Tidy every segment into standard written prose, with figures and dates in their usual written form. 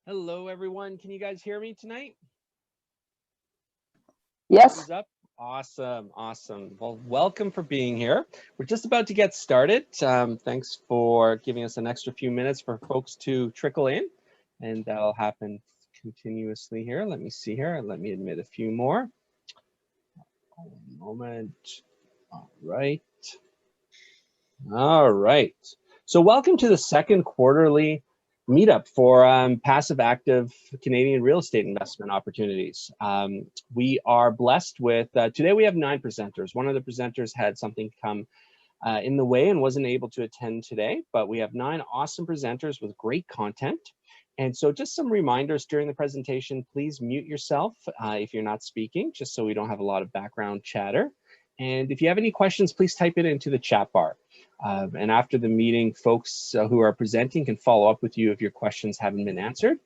Hello, everyone. Can you guys hear me tonight? Yes. Thumbs up. Awesome. Awesome. Well, welcome for being here. We're just about to get started. Thanks for giving us an extra few minutes for folks to trickle in, and that'll happen continuously here. Let me see here. Let me admit a few more. One moment. All right. All right. So welcome to the second quarterly meetup for passive active Canadian real estate investment opportunities. We are blessed with, today we have 9 presenters. One of the presenters had something come in the way and wasn't able to attend today, but we have 9 awesome presenters with great content. And so just some reminders during the presentation, please mute yourself if you're not speaking, just so we don't have a lot of background chatter. And if you have any questions, please type it into the chat bar. And after the meeting, folks who are presenting can follow up with you if your questions haven't been answered.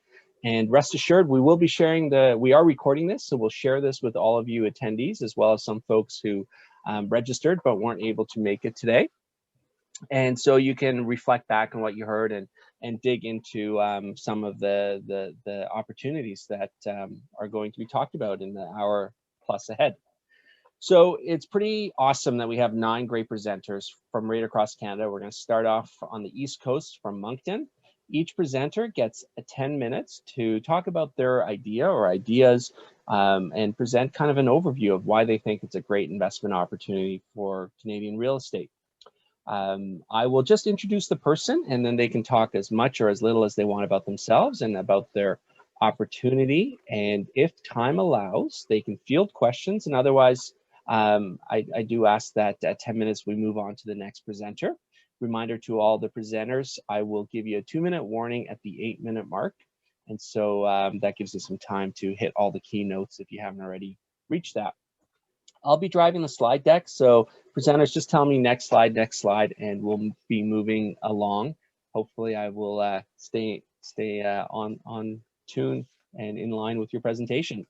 And rest assured, we will be sharing we are recording this, so we'll share this with all of you attendees, as well as some folks who registered but weren't able to make it today. And so you can reflect back on what you heard and dig into some of the opportunities that are going to be talked about in the hour plus ahead. So it's pretty awesome that we have 9 great presenters from right across Canada. We're going to start off on the East Coast from Moncton. Each presenter gets 10 minutes to talk about their idea or ideas and present kind of an overview of why they think it's a great investment opportunity for Canadian real estate. I will just introduce the person, and then they can talk as much or as little as they want about themselves and about their opportunity. And if time allows, they can field questions, and otherwise, I do ask that at 10 minutes we move on to the next presenter. Reminder to all the presenters, I will give you a 2-minute warning at the 8-minute mark. And so that gives you some time to hit all the keynotes if you haven't already reached that. I'll be driving the slide deck, so presenters, just tell me next slide, and we'll be moving along. Hopefully I will stay on tune and in line with your presentation.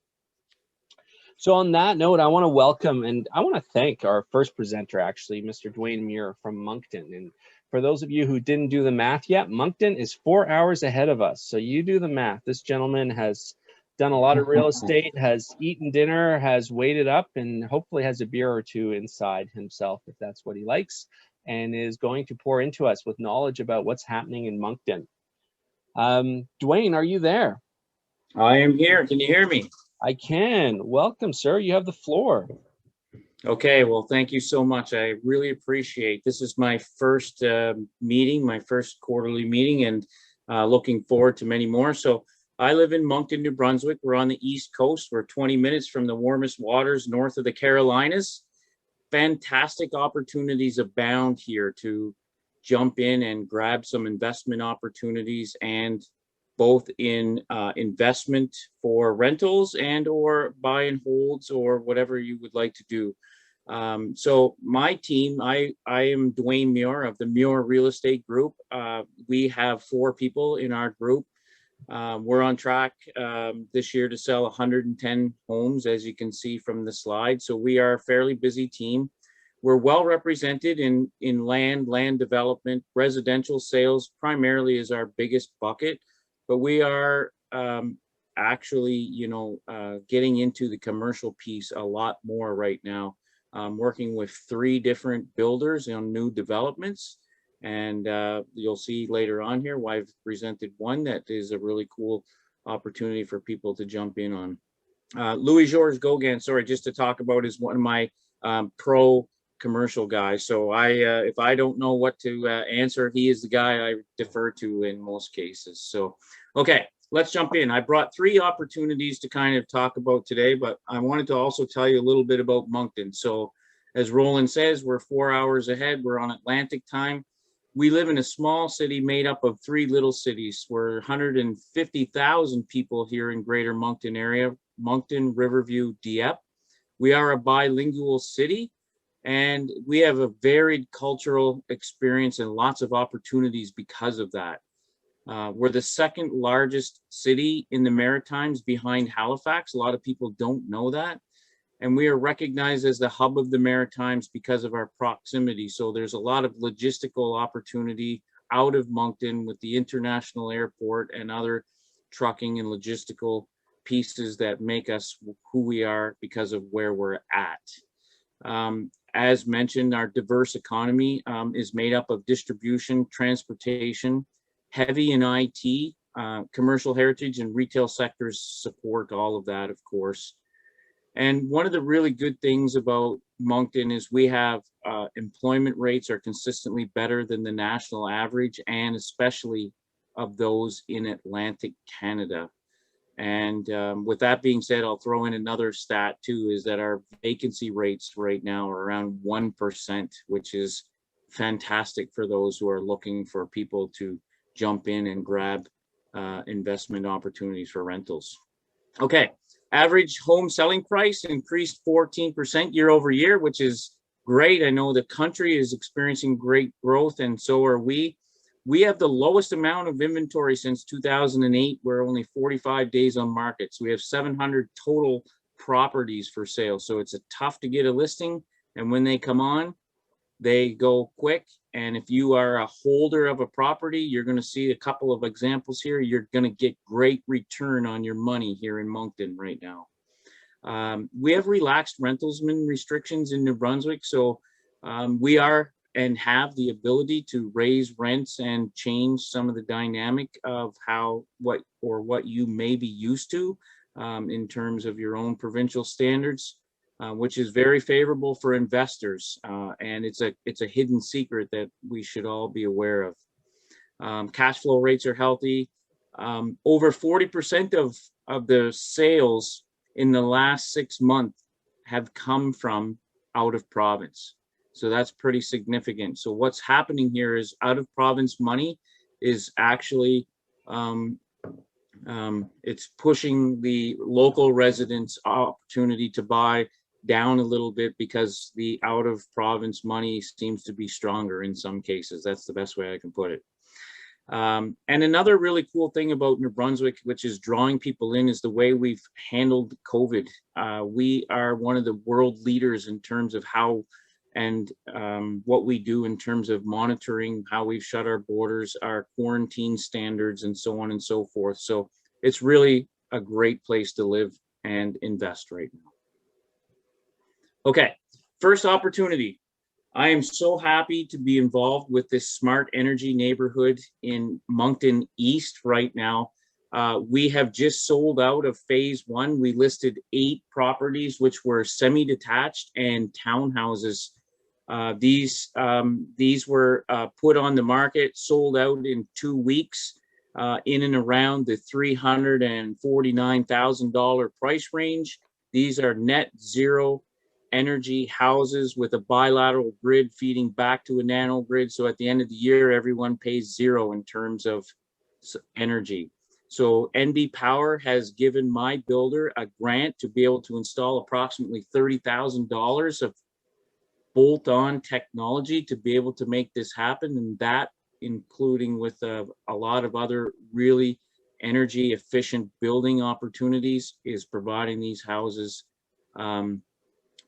So on that note, I want to welcome and I want to thank our first presenter, actually, Mr. Dwayne Muir from Moncton. And for those of you who didn't do the math yet, Moncton is 4 hours ahead of us. So you do the math. This gentleman has done a lot of real estate, has eaten dinner, has waited up, and hopefully has a beer or two inside himself, if that's what he likes, and is going to pour into us with knowledge about what's happening in Moncton. Dwayne, are you there? I am here. Can you hear me? I can. Welcome, sir. You have the floor. Okay. Well, thank you so much. I really appreciate this. Is my first meeting, my first quarterly meeting, and looking forward to many more. So I live in Moncton, New Brunswick. We're on the East Coast. We're 20 minutes from the warmest waters north of the Carolinas. Fantastic opportunities abound here to jump in and grab some investment opportunities, and both in investment for rentals and or buy and holds or whatever you would like to do. So my team, I am Dwayne Muir of the Muir Real Estate Group. We have 4 people in our group. We're on track this year to sell 110 homes, as you can see from the slide. So we are a fairly busy team. We're well represented in land development. Residential sales primarily is our biggest bucket. But we are actually, getting into the commercial piece a lot more right now, working with 3 different builders on new developments. And you'll see later on here why I've presented one that is a really cool opportunity for people to jump in on. Louis-Georges Gauguin, sorry, just to talk about, is one of my pro commercial guys. So if I don't know what to answer, he is the guy I defer to in most cases. So, okay, let's jump in. I brought 3 opportunities to kind of talk about today, but I wanted to also tell you a little bit about Moncton. So as Roland says, we're 4 hours ahead. We're on Atlantic time. We live in a small city made up of 3 little cities. We're 150,000 people here in Greater Moncton area, Moncton, Riverview, Dieppe. We are a bilingual city, and we have a varied cultural experience and lots of opportunities because of that. We're the 2nd largest city in the Maritimes behind Halifax. A lot of people don't know that. And we are recognized as the hub of the Maritimes because of our proximity. So there's a lot of logistical opportunity out of Moncton with the international airport and other trucking and logistical pieces that make us who we are because of where we're at. As mentioned, our diverse economy is made up of distribution, transportation, heavy in IT, commercial heritage, and retail sectors support all of that, of course. And one of the really good things about Moncton is we have employment rates are consistently better than the national average, and especially of those in Atlantic Canada. And with that being said, I'll throw in another stat too, is that our vacancy rates right now are around 1%, which is fantastic for those who are looking for people to jump in and grab investment opportunities for rentals. Okay, average home selling price increased 14% year over year, which is great. I know the country is experiencing great growth, and so are we. We have the lowest amount of inventory since 2008. We're only 45 days on market. So we have 700 total properties for sale. So it's tough to get a listing. And when they come on, they go quick. And if you are a holder of a property, you're going to see a couple of examples here. You're going to get great return on your money here in Moncton right now. We have relaxed rentalsman restrictions in New Brunswick. So we are and have the ability to raise rents and change some of the dynamic of what you may be used to in terms of your own provincial standards, which is very favorable for investors. And it's a hidden secret that we should all be aware of. Cash flow rates are healthy. Over 40% of the sales in the last 6 months have come from out of province. So that's pretty significant. So what's happening here is out of province money is actually, it's pushing the local residents' opportunity to buy down a little bit because the out of province money seems to be stronger in some cases. That's the best way I can put it. And another really cool thing about New Brunswick, which is drawing people in, is the way we've handled COVID. We are one of the world leaders in terms of how and what we do in terms of monitoring, how we've shut our borders, our quarantine standards, and so on and so forth. So it's really a great place to live and invest right now. Okay, first opportunity. I am so happy to be involved with this smart energy neighborhood in Moncton East right now. We have just sold out of phase 1. We listed 8 properties, which were semi-detached and townhouses. These were put on the market, sold out in 2 weeks, in and around the $349,000 price range. These are net zero energy houses with a bilateral grid feeding back to a nano grid. So at the end of the year, everyone pays zero in terms of energy. So NB Power has given my builder a grant to be able to install approximately $30,000 of bolt-on technology to be able to make this happen, and that including with a lot of other really energy efficient building opportunities is providing these houses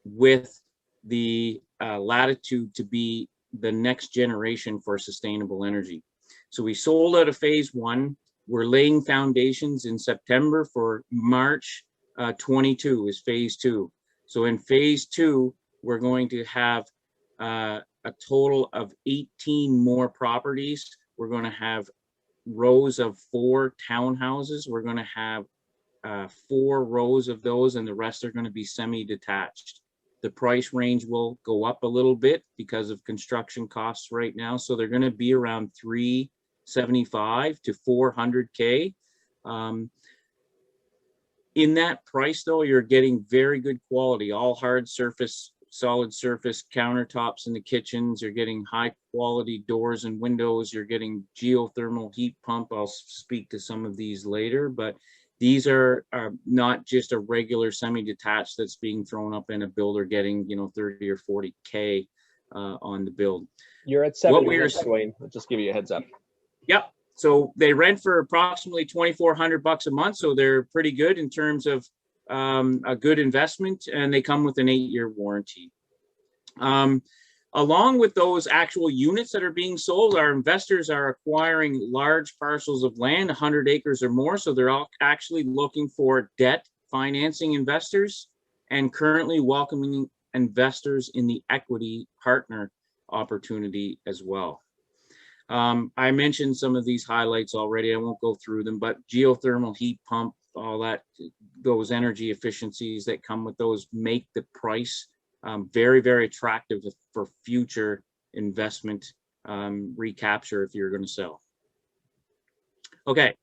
with the latitude to be the next generation for sustainable energy. So we sold out of phase 1. We're laying foundations in September for March 22 is phase 2. So in phase 2, we're going to have a total of 18 more properties. We're going to have rows of 4 townhouses. We're going to have 4 rows of those, and the rest are going to be semi-detached. The price range will go up a little bit because of construction costs right now. So they're going to be around $375,000 to $400,000. In that price, though, you're getting very good quality, all hard surface, solid surface countertops in the kitchens. You're getting high quality doors and windows. You're getting geothermal heat pump. I'll speak to some of these later, but these are not just a regular semi-detached that's being thrown up in a builder getting, 30 or 40K on the build. You're at 7 minutes, Dwayne. I'll just give you a heads up. Yep. So they rent for approximately $2,400 a month. So they're pretty good in terms of a good investment, and they come with an 8-year warranty. Along with those actual units that are being sold, our investors are acquiring large parcels of land, 100 acres or more. So they're all actually looking for debt financing investors and currently welcoming investors in the equity partner opportunity as well. I mentioned some of these highlights already. I won't go through them, but geothermal heat pump, all that, those energy efficiencies that come with those make the price very, very attractive for future investment recapture if you're going to sell. Okay,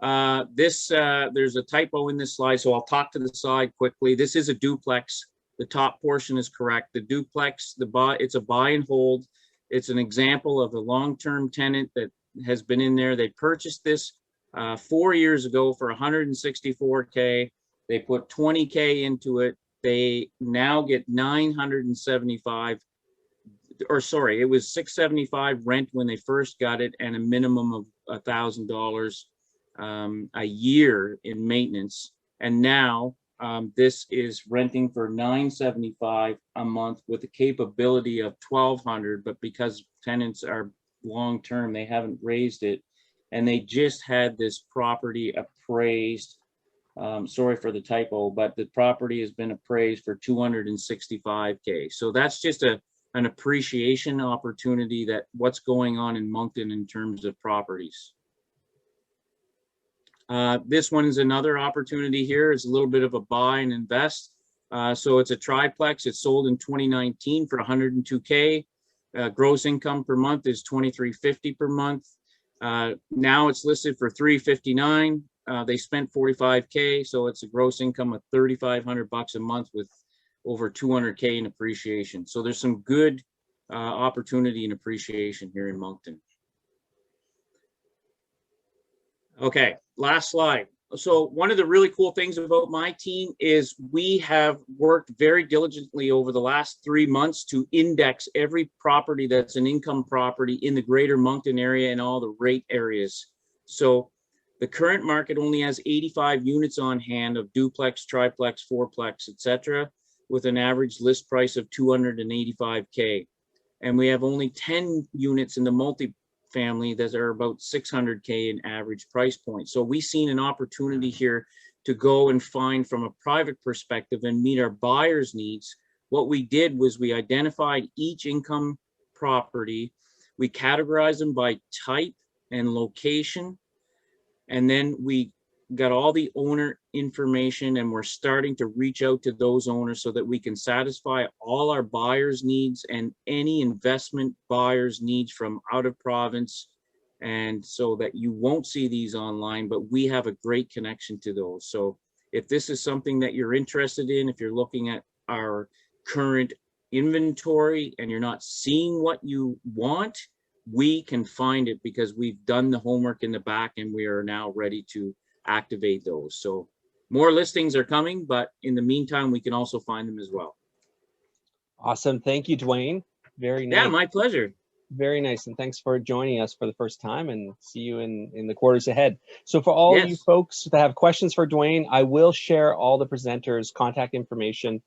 there's a typo in this slide, so I'll talk to the side quickly. This is a duplex. The top portion is correct. The duplex, it's a buy and hold. It's an example of a long-term tenant that has been in there. They purchased this 4 years ago for $164K. They put $20K into it. They now get $975, or sorry, it was $675 rent when they first got it, and a minimum of $1,000 a year in maintenance. And now this is renting for $975 a month with a capability of $1,200, but because tenants are long-term, they haven't raised it. And they just had this property appraised. Sorry for the typo, but the property has been appraised for $265K. So that's just an appreciation opportunity that what's going on in Moncton in terms of properties. This one is another opportunity here. It's a little bit of a buy and invest. So it's a triplex. It's sold in 2019 for $102K. Gross income per month is $2,350 per month. Now it's listed for $359. They spent $45K, so it's a gross income of $3,500 a month with over $200K in appreciation. So there's some good opportunity and appreciation here in Moncton. Okay, last slide. So one of the really cool things about my team is we have worked very diligently over the last 3 months to index every property that's an income property in the greater Moncton area and all the rate areas. So the current market only has 85 units on hand of duplex, triplex, fourplex, etc., with an average list price of $285K. And we have only 10 units in the multifamily that are about $600K in average price point. So we've seen an opportunity here to go and find from a private perspective and meet our buyers' needs. What we did was we identified each income property, we categorized them by type and location, and then we got all the owner information, and we're starting to reach out to those owners so that we can satisfy all our buyers' needs and any investment buyers' needs from out of province. And so that you won't see these online, but we have a great connection to those. So if this is something that you're interested in, if you're looking at our current inventory and you're not seeing what you want, we can find it because we've done the homework in the back and we are now ready to activate those. So more listings are coming, but in the meantime, we can also find them as well. Awesome. Thank you, Dwayne. Very nice. Yeah, my pleasure. Very nice. And thanks for joining us for the first time, and see you in the quarters ahead. So for all you folks that have questions for Dwayne, I will share all the presenters' contact information,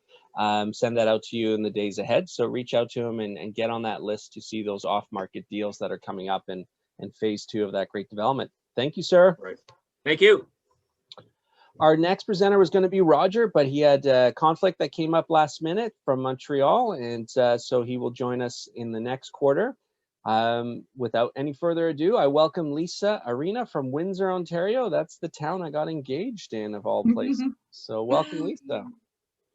send that out to you in the days ahead. So reach out to him and get on that list to see those off-market deals that are coming up in phase 2 of that great development. Thank you, sir. Right. Thank you. Our next presenter was going to be Roger, but he had a conflict that came up last minute from Montreal, and so he will join us in the next quarter. Without any further ado, I welcome Lisa Arena from Windsor, Ontario. That's the town I got engaged in, of all places. So welcome, Lisa.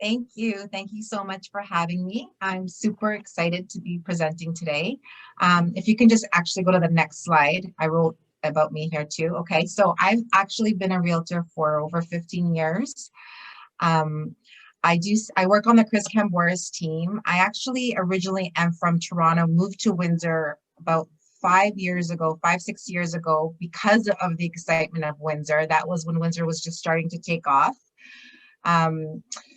Thank you. Thank you so much for having me. I'm super excited to be presenting today. If you can just actually go to the next slide. I wrote about me here too. Okay, so I've actually been a realtor for over 15 years. I work on the Chris Camboris team. I actually originally am from Toronto, moved to Windsor about 5 years ago, 5-6 years ago, because of the excitement of Windsor. That was when Windsor was just starting to take off.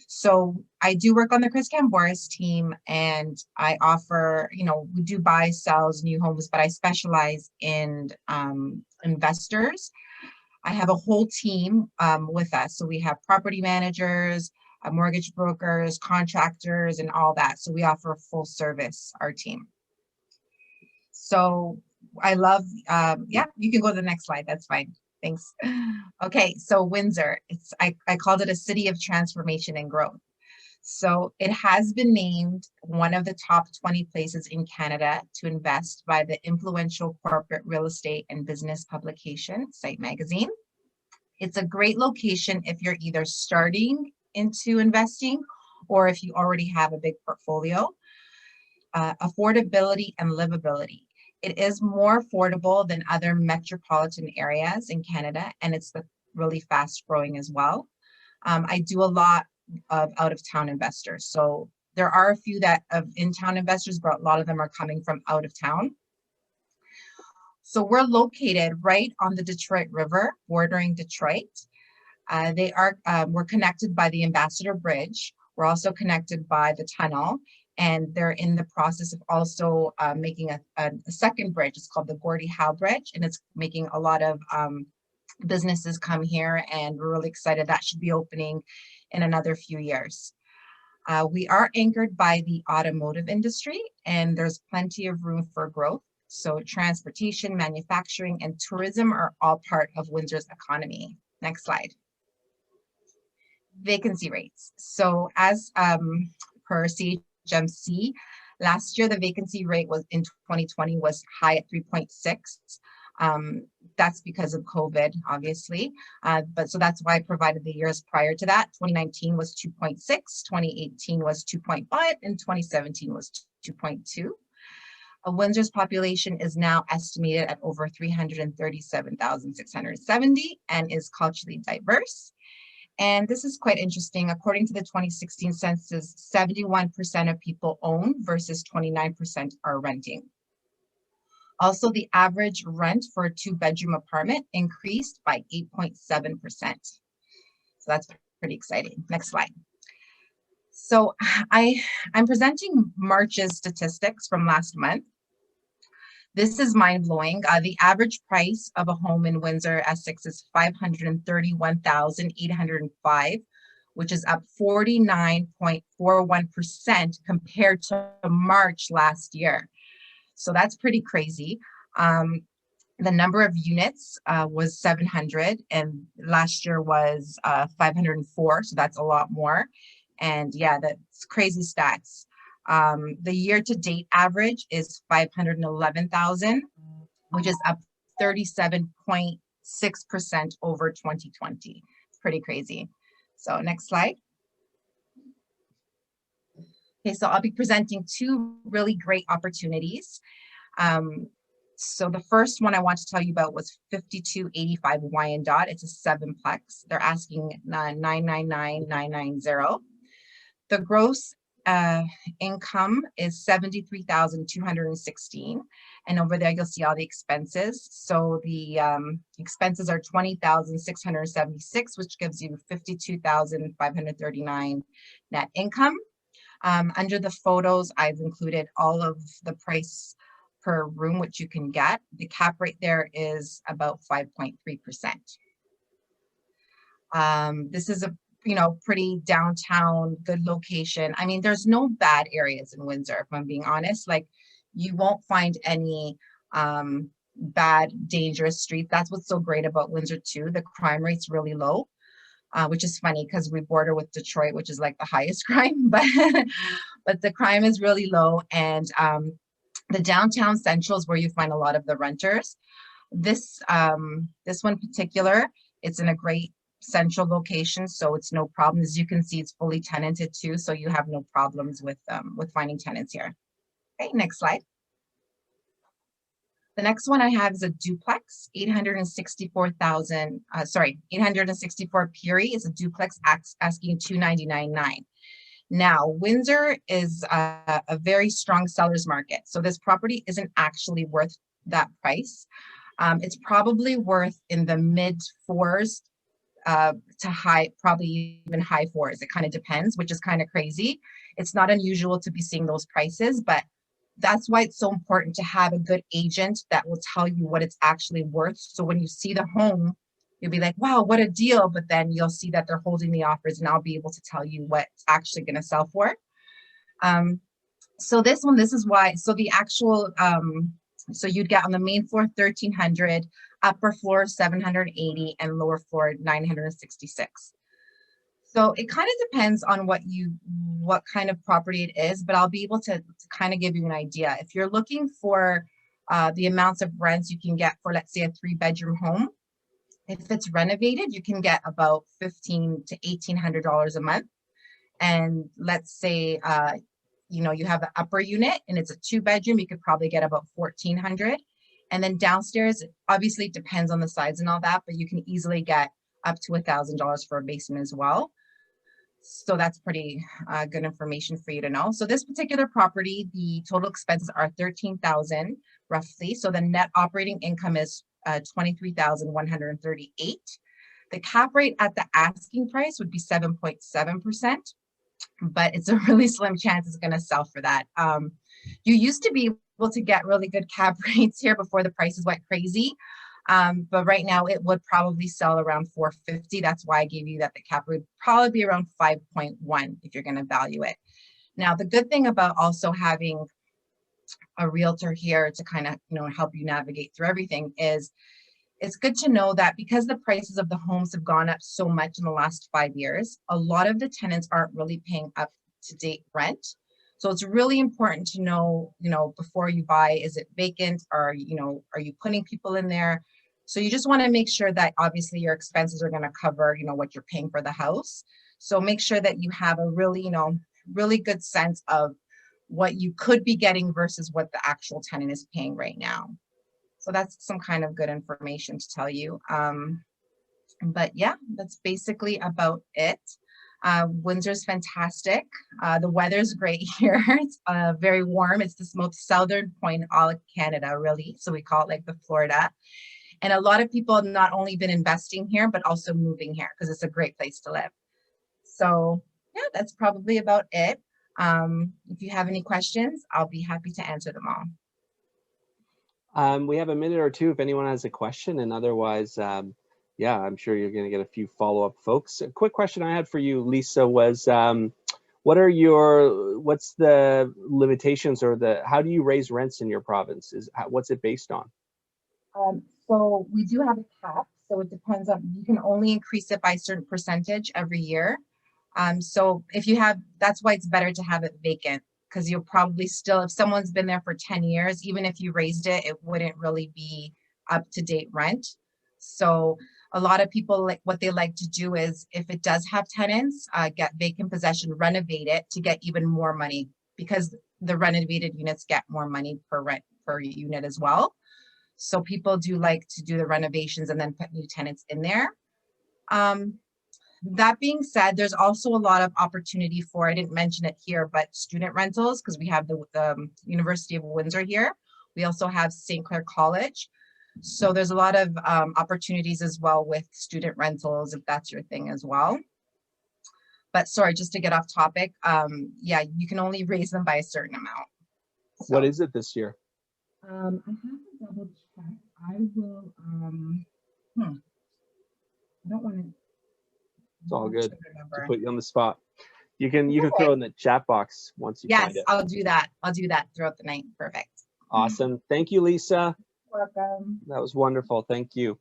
So I do work on the Chris Camboris team, and I offer, we do buy, sells, new homes, but I specialize in investors. I have a whole team with us. So we have property managers, mortgage brokers, contractors, and all that. So we offer full service, our team. So I love, yeah, you can go to the next slide. That's fine. Thanks. Okay, so Windsor, I called it a city of transformation and growth. So it has been named one of the top 20 places in Canada to invest by the influential corporate real estate and business publication, Site Magazine. It's a great location if you're either starting into investing or if you already have a big portfolio. Affordability and livability. It is more affordable than other metropolitan areas in Canada, and it's really fast growing as well. I do a lot of out-of-town investors. So there are a few that of in-town investors, but a lot of them are coming from out of town. So we're located right on the Detroit River, bordering Detroit. We're connected by the Ambassador Bridge. We're also connected by the tunnel, and they're in the process of also making a second bridge. It's called the Gordie Howe Bridge, and it's making a lot of businesses come here, and we're really excited. That should be opening in another few years. We are anchored by the automotive industry, and there's plenty of room for growth. So transportation, manufacturing, and tourism are all part of Windsor's economy. Next slide. Vacancy rates. So as per CHMC, last year the vacancy rate was in 2020 was high at 3.6. That's because of COVID, obviously. But so that's why I provided the years prior to that. 2019 was 2.6, 2018 was 2.5, and 2017 was 2.2. Windsor's population is now estimated at over 337,670 and is culturally diverse. And this is quite interesting. According to the 2016 census, 71% of people own versus 29% are renting. Also, the average rent for a 2-bedroom apartment increased by 8.7%. So that's pretty exciting. Next slide. So I'm presenting March's statistics from last month. This is mind-blowing. The average price of a home in Windsor, Essex is $531,805, which is up 49.41% compared to March last year. So that's pretty crazy. The number of units was 700, and last year was 504, so that's a lot more. And yeah, that's crazy stats. The year-to-date average is 511,000, which is up 37.6% over 2020. It's pretty crazy. So next slide. Okay, so I'll be presenting two really great opportunities. So the first one I want to tell you about was 5285 Wyandotte. It's a 7-plex. They're asking 999,990. The gross income is 73,216, and over there you'll see all the expenses. So the expenses are 20,676, which gives you 52,539 net income. Under the photos, I've included all of the price per room which you can get. The cap rate there is about 5.3%. This is a pretty downtown, good location. I mean, there's no bad areas in Windsor, if I'm being honest. Like, you won't find any bad, dangerous streets. That's what's so great about Windsor too. The crime rate's really low, which is funny because we border with Detroit, which is like the highest crime, but the crime is really low. And the downtown central is where you find a lot of the renters. This one in particular, it's in a great central location, so it's no problem. As you can see, it's fully tenanted too, so you have no problems with finding tenants here. Okay, next slide. The next one I have is a duplex, 864 Peary is a duplex asking 299,900. Now, Windsor is a very strong seller's market, so this property isn't actually worth that price. It's probably worth in the mid 4s to high, probably even high 4s. It kind of depends, which is kind of crazy. It's not unusual to be seeing those prices, but that's why it's so important to have a good agent that will tell you what it's actually worth. So when you see the home, you'll be like, wow, what a deal. But then you'll see that they're holding the offers, and I'll be able to tell you what's actually going to sell for. So this one, this is why, so the actual, so you'd get on the main floor, 1,300, upper floor, 780, and lower floor, 966. So it kind of depends on what kind of property it is, but I'll be able to kind of give you an idea. If you're looking for the amounts of rents you can get for, let's say, a 3-bedroom home, if it's renovated, you can get about $1,500 to $1,800 a month. And let's say, you know, you have the upper unit and it's a 2-bedroom, you could probably get about 1,400. And then downstairs, obviously it depends on the size and all that, but you can easily get up to $1,000 for a basement as well. So that's pretty good information for you to know. So this particular property, the total expenses are $13,000 roughly. So the net operating income is $23,138. The cap rate at the asking price would be 7.7%, but it's a really slim chance it's going to sell for that. You used to be able to get really good cap rates here before the prices went crazy. But right now it would probably sell around 450. That's why I gave you that the cap rate would probably be around 5.1 if you're going to value it. Now, the good thing about also having a realtor here to kind of, you know, help you navigate through everything is it's good to know that because the prices of the homes have gone up so much in the last 5 years, a lot of the tenants aren't really paying up to date rent. So it's really important to know, you know, before you buy, is it vacant, or, you know, are you putting people in there? So you just want to make sure that obviously your expenses are going to cover, you know, what you're paying for the house. So make sure that you have a really, you know, really good sense of what you could be getting versus what the actual tenant is paying right now. So that's some kind of good information to tell you. But yeah, that's basically about it. Windsor's fantastic. The weather's great here. It's very warm. It's the most southern point in all of Canada, really. So we call it like the Florida. And a lot of people have not only been investing here, but also moving here because it's a great place to live. So yeah, that's probably about it. If you have any questions, I'll be happy to answer them all. We have a minute or two if anyone has a question, and otherwise, yeah, I'm sure you're going to get a few follow-up folks. A quick question I had for you, Lisa, was what's the limitations, or how do you raise rents in your province? What's it based on? So we do have a cap. So it depends on, you can only increase it by a certain percentage every year. So if you have, that's why it's better to have it vacant, because you'll probably still, if someone's been there for 10 years, even if you raised it, it wouldn't really be up to date rent. So a lot of people, like, what they like to do is, if it does have tenants, get vacant possession, renovate it to get even more money, because the renovated units get more money per rent per unit as well. So people do like to do the renovations and then put new tenants in there. That being said, there's also a lot of opportunity for, I didn't mention it here, but student rentals, because we have the University of Windsor here. We also have St. Clair College. So there's a lot of opportunities as well with student rentals, if that's your thing as well. But sorry, just to get off topic, yeah, you can only raise them by a certain amount. So, what is it this year? I have to double check. I will, I don't want to. It's all good to put you on the spot. You can throw in the chat box once you find it. Yes, I'll do that. I'll do that throughout the night. Perfect. Awesome. Thank you, Lisa. Welcome. That was wonderful. Thank you.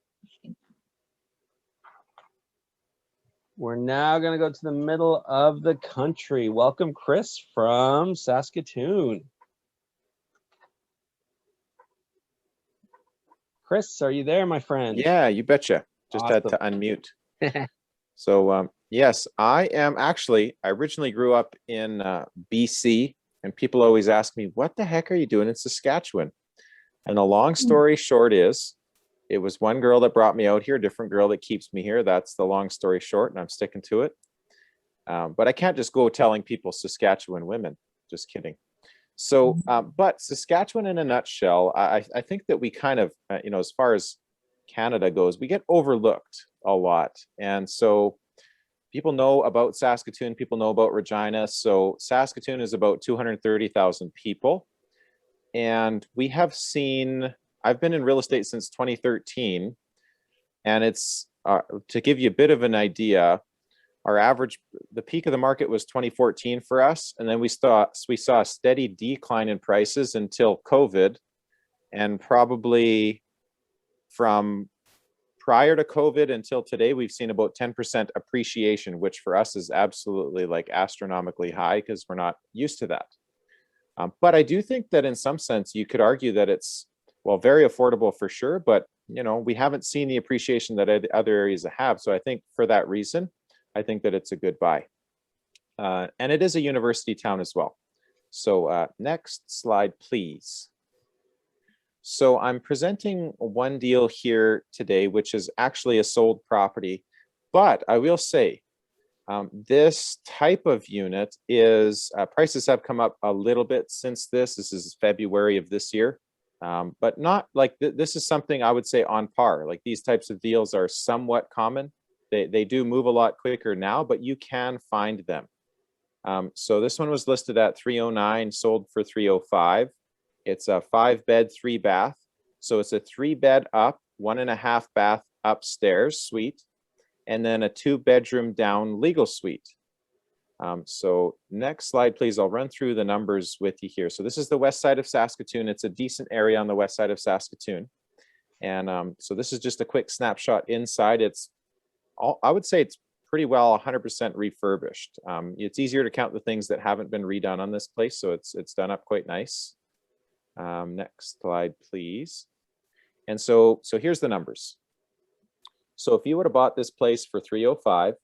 We're now going to go to the middle of the country. Welcome, Chris from Saskatoon. Chris, are you there, my friend? Yeah, you betcha. Just Awesome. had to unmute. So yes, I originally grew up in BC, and people always ask me, what the heck are you doing in Saskatchewan? And the long story short is, it was one girl that brought me out here, a different girl that keeps me here. That's the long story short, and I'm sticking to it. But I can't just go telling people Saskatchewan women, just kidding. So, but Saskatchewan in a nutshell, I think that we kind of, you know, as far as Canada goes, we get overlooked a lot. And so people know about Saskatoon, people know about Regina. So Saskatoon is about 230,000 people. And we have seen, I've been in real estate since 2013, and it's to give you a bit of an idea, our average, the peak of the market was 2014 for us, and then we saw a steady decline in prices until COVID, and probably from prior to COVID until today, we've seen about 10% appreciation, which for us is absolutely like astronomically high because we're not used to that. But I do think that in some sense, you could argue that it's, well, very affordable for sure, but you know, we haven't seen the appreciation that other areas have. So I think for that reason, I think that it's a good buy. And it is a university town as well. So next slide, please. So I'm presenting one deal here today, which is actually a sold property, but I will say this type of unit is, prices have come up a little bit since this is February of this year, but not like this is something I would say on par. Like these types of deals are somewhat common. They do move a lot quicker now, but you can find them. So this one was listed at 309, sold for 305. It's a 5-bed, 3-bath. So it's a 3-bed up, 1.5 bath upstairs suite, and then a 2-bedroom down legal suite. So next slide, please. I'll run through the numbers with you here. So this is the west side of Saskatoon. It's a decent area on the west side of Saskatoon. And so this is just a quick snapshot inside. It's all, I would say it's pretty well 100% refurbished. It's easier to count the things that haven't been redone on this place. So it's done up quite nice. Next slide, please. And so here's the numbers. So if you would have bought this place for 305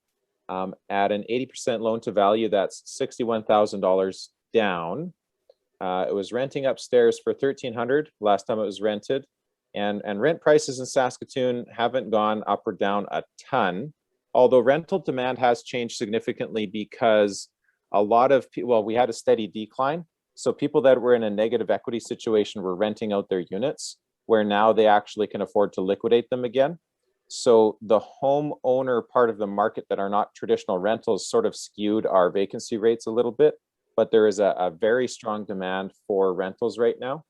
at an 80% loan to value, that's $61,000 down. It was renting upstairs for $1,300 last time it was rented, and rent prices in Saskatoon haven't gone up or down a ton, although rental demand has changed significantly because a lot of people, well, we had a steady decline. So people that were in a negative equity situation were renting out their units, where now they actually can afford to liquidate them again. So the homeowner part of the market that are not traditional rentals sort of skewed our vacancy rates a little bit, but there is a very strong demand for rentals right now.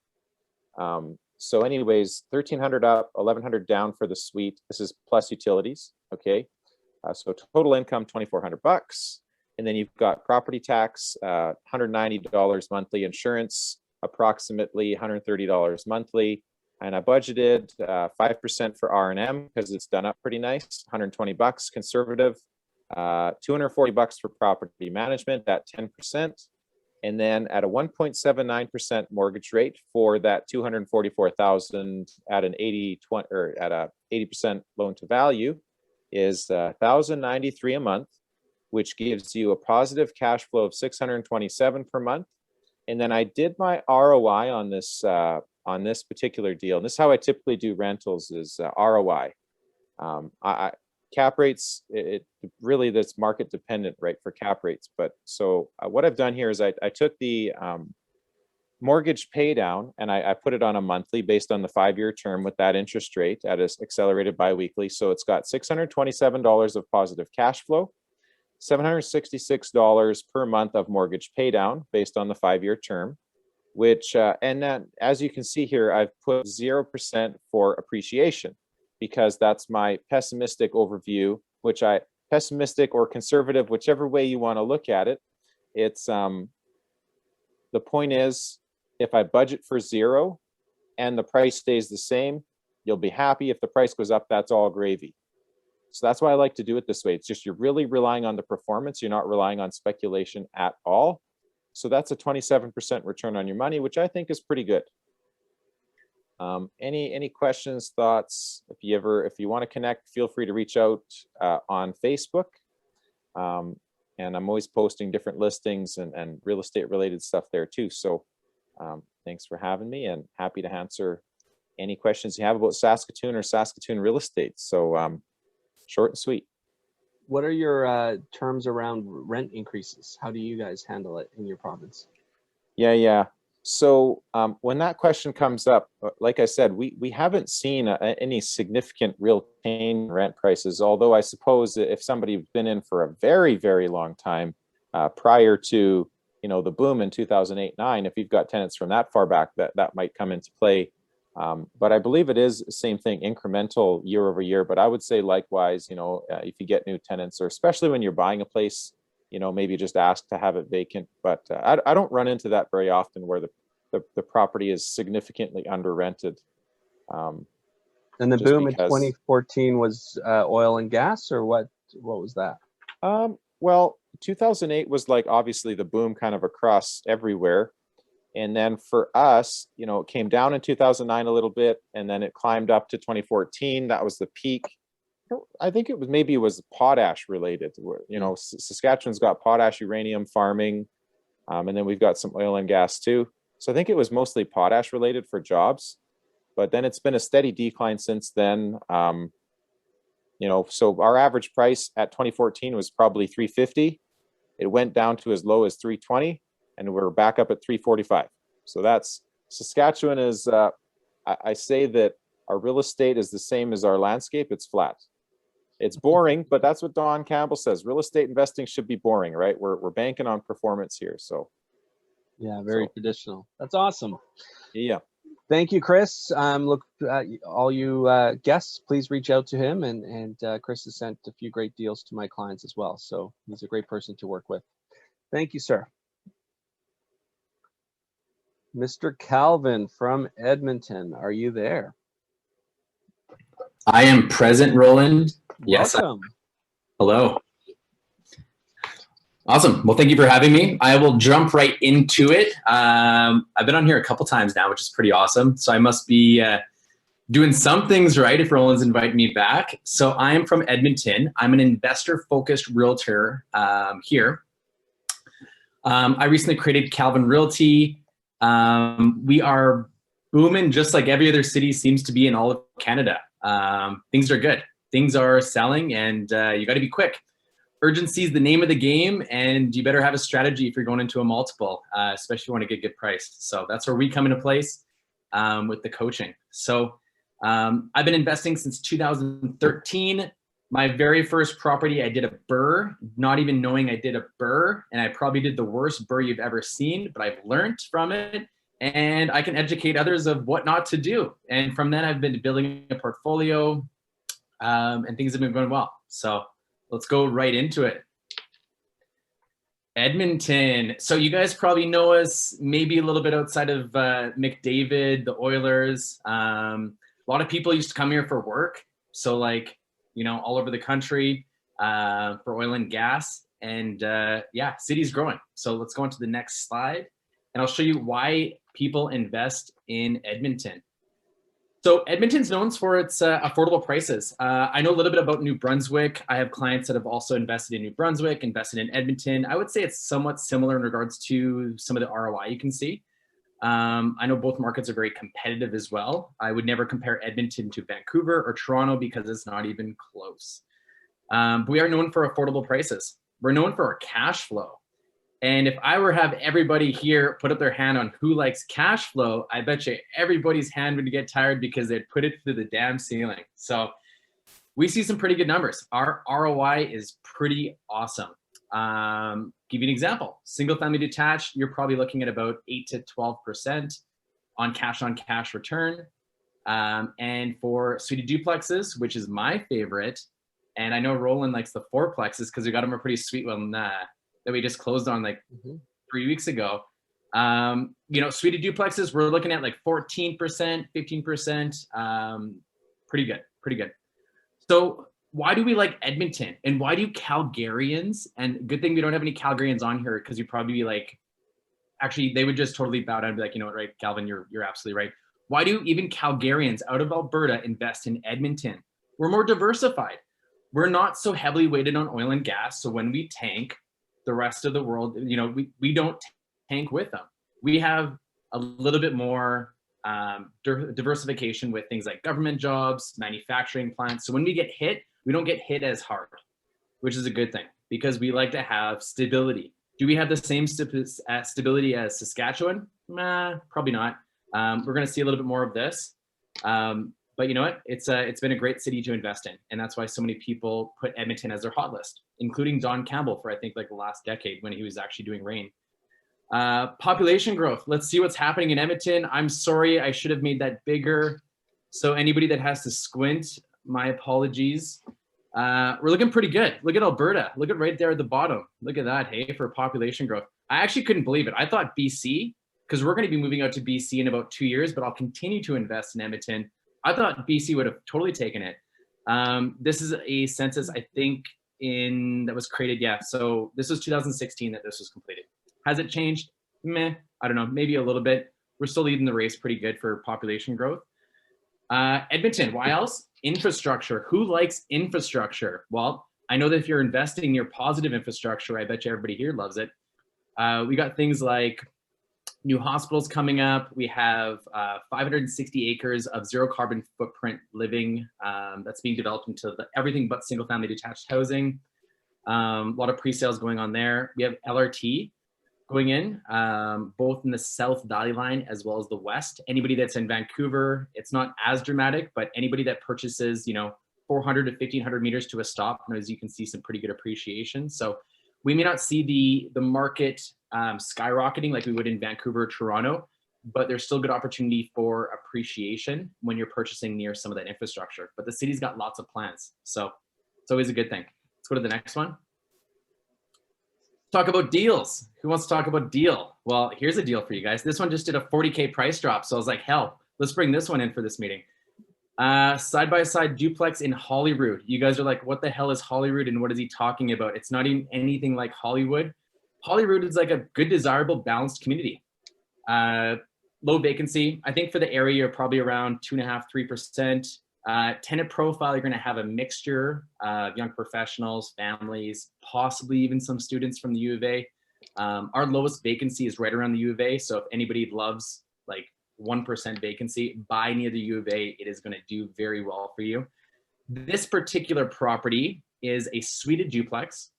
So anyways, 1,300 up, 1,100 down for the suite. This is plus utilities, okay? So total income, $2,400. And then you've got property tax, $190 monthly, insurance, approximately $130 monthly. And I budgeted 5% for R&M because it's done up pretty nice, $120 conservative, $240 for property management at 10%. And then at a 1.79% mortgage rate for that $244,000 at an 80/20 or at a 80% loan to value is $1,093 a month, which gives you a positive cash flow of $627 per month. And then I did my ROI on this particular deal. And this is how I typically do rentals is ROI. Cap rates, it really, that's market dependent, right, for cap rates. But so what I've done here is I took the mortgage pay down and I put it on a monthly based on the 5-year term with that interest rate at an accelerated biweekly. So it's got $627 of positive cash flow, $766 per month of mortgage pay down based on the 5-year term, which, and then as you can see here, I've put 0% for appreciation because that's my pessimistic overview, which pessimistic or conservative, whichever way you want to look at it. It's, the point is, if I budget for 0 and the price stays the same, you'll be happy. If the price goes up, that's all gravy. So that's why I like to do it this way. It's just you're really relying on the performance. You're not relying on speculation at all. So that's a 27% return on your money, which I think is pretty good. Any questions, thoughts? If you want to connect, feel free to reach out on Facebook. And I'm always posting different listings and real estate related stuff there too. So thanks for having me and happy to answer any questions you have about Saskatoon or Saskatoon real estate. So short and sweet. What are your terms around rent increases? How do you guys handle it in your province? Yeah. So when that question comes up, like I said, we haven't seen any significant real change in rent prices. Although I suppose if somebody's been in for a very, very long time prior to the boom in 2008-9, if you've got tenants from that far back, that might come into play But I believe it is the same thing, incremental year over year. But I would say likewise, if you get new tenants, or especially when you're buying a place, maybe just ask to have it vacant. But I don't run into that very often where the property is significantly under rented. And the boom in 2014 was oil and gas, or what was that? Well, 2008 was like obviously the boom kind of across everywhere. And then for us, it came down in 2009 a little bit, and then it climbed up to 2014. That was the peak. I think it was potash related. Saskatchewan's got potash, uranium farming, and then we've got some oil and gas too. So I think it was mostly potash related for jobs, but then it's been a steady decline since then. So our average price at 2014 was probably $350. It went down to as low as $320. And we're back up at $345. So that's Saskatchewan is, I say that our real estate is the same as our landscape. It's flat. It's boring, but that's what Don Campbell says. Real estate investing should be boring, right? We're banking on performance here. So yeah, very traditional. That's awesome. Yeah. Thank you, Chris. Look, all you guests, please reach out to him. And Chris has sent a few great deals to my clients as well. So he's a great person to work with. Thank you, sir. Mr. Calvin from Edmonton, are you there? I am present, Roland. Yes. Welcome. Hello. Awesome. Well, thank you for having me. I will jump right into it. I've been on here a couple times now, which is pretty awesome. So I must be doing some things right if Roland's invited me back. So I am from Edmonton. I'm an investor-focused realtor here. I recently created Calvin Realty. We are booming just like every other city seems to be in all of Canada. Things are good. Things are selling, and you got to be quick. Urgency is the name of the game, and you better have a strategy if you're going into a multiple, especially if you want to get a good price. So that's where we come into place with the coaching. So I've been investing since 2013. My very first property, I did a BRRRR, not even knowing I did a BRRRR, and I probably did the worst BRRRR you've ever seen, but I've learned from it, and I can educate others of what not to do. And from then, I've been building a portfolio, and things have been going well. So let's go right into it. Edmonton. So you guys probably know us maybe a little bit outside of McDavid, the Oilers. A lot of people used to come here for work. So like, all over the country for oil and gas. And yeah, city's growing. So let's go on to the next slide. And I'll show you why people invest in Edmonton. So Edmonton's known for its affordable prices. I know a little bit about New Brunswick. I have clients that have also invested in New Brunswick, invested in Edmonton. I would say it's somewhat similar in regards to some of the ROI you can see. I know both markets are very competitive as well. I would never compare Edmonton to Vancouver or Toronto because it's not even close. But we are known for affordable prices. We're known for our cash flow. And if I were to have everybody here put up their hand on who likes cash flow, I bet you everybody's hand would get tired because they'd put it through the damn ceiling. So we see some pretty good numbers. Our ROI is pretty awesome. Give you an example, single family detached, you're probably looking at about 8 to 12% on cash return. And for suited duplexes, which is my favorite, and I know Roland likes the fourplexes because we got them a pretty sweet one that we just closed on like 3 weeks ago. Suited duplexes, we're looking at like 14%, 15%, pretty good. So why do we like Edmonton, and why do Calgarians, and good thing we don't have any Calgarians on here because you'd probably be like, actually they would just totally bow down and be like, you know what, right, Calvin, you're absolutely right. Why do even Calgarians out of Alberta invest in Edmonton? We're more diversified. We're not so heavily weighted on oil and gas. So when we tank, the rest of the world, we don't tank with them. We have a little bit more diversification with things like government jobs, manufacturing plants. So when we get hit, we don't get hit as hard, which is a good thing because we like to have stability. Do we have the same stability as Saskatchewan? Probably not. We're going to see a little bit more of this. But you know what? It's been a great city to invest in. And that's why so many people put Edmonton as their hot list, including Don Campbell for, I think, like the last decade when he was actually doing rain. Population growth. Let's see what's happening in Edmonton. I'm sorry, I should have made that bigger. So anybody that has to squint, my apologies. We're looking pretty good. Look at Alberta. Look at right there at the bottom. Look at that, hey, for population growth. I actually couldn't believe it. I thought BC, because we're going to be moving out to BC in about 2 years, but I'll continue to invest in Edmonton. I thought BC would have totally taken it. This is a census, I think, that was created, yeah. So this was 2016 that this was completed. Has it changed? Meh, I don't know, maybe a little bit. We're still leading the race pretty good for population growth. Edmonton, why else? Infrastructure. Who likes infrastructure? Well, I know that if you're investing in your positive infrastructure, I bet you everybody here loves it. We got things like new hospitals coming up. We have 560 acres of zero carbon footprint living that's being developed into everything but single family detached housing. A lot of pre-sales going on there. We have LRT going in, both in the South Valley line as well as the West. Anybody that's in Vancouver, it's not as dramatic, but anybody that purchases, 400 to 1500 meters to a stop, as you can see some pretty good appreciation. So we may not see the market skyrocketing like we would in Vancouver or Toronto, but there's still good opportunity for appreciation when you're purchasing near some of that infrastructure. But the city's got lots of plans, so it's always a good thing. Let's go to the next one. Talk about deals. Who wants to talk about deal? Well, here's a deal for you guys. This one just did a 40K price drop. So I was like, hell, let's bring this one in for this meeting. Side-by-side duplex in Holyrood. You guys are like, what the hell is Holyrood and what is he talking about? It's not even anything like Hollywood. Holyrood is like a good, desirable, balanced community. Low vacancy. I think for the area, you're probably around 2.5%, 3%. Tenant profile, you're going to have a mixture of young professionals, families, possibly even some students from the U of A. Our lowest vacancy is right around the U of A. So if anybody loves like 1% vacancy, buy near the U of A. It is going to do very well for you. This particular property is a suited duplex.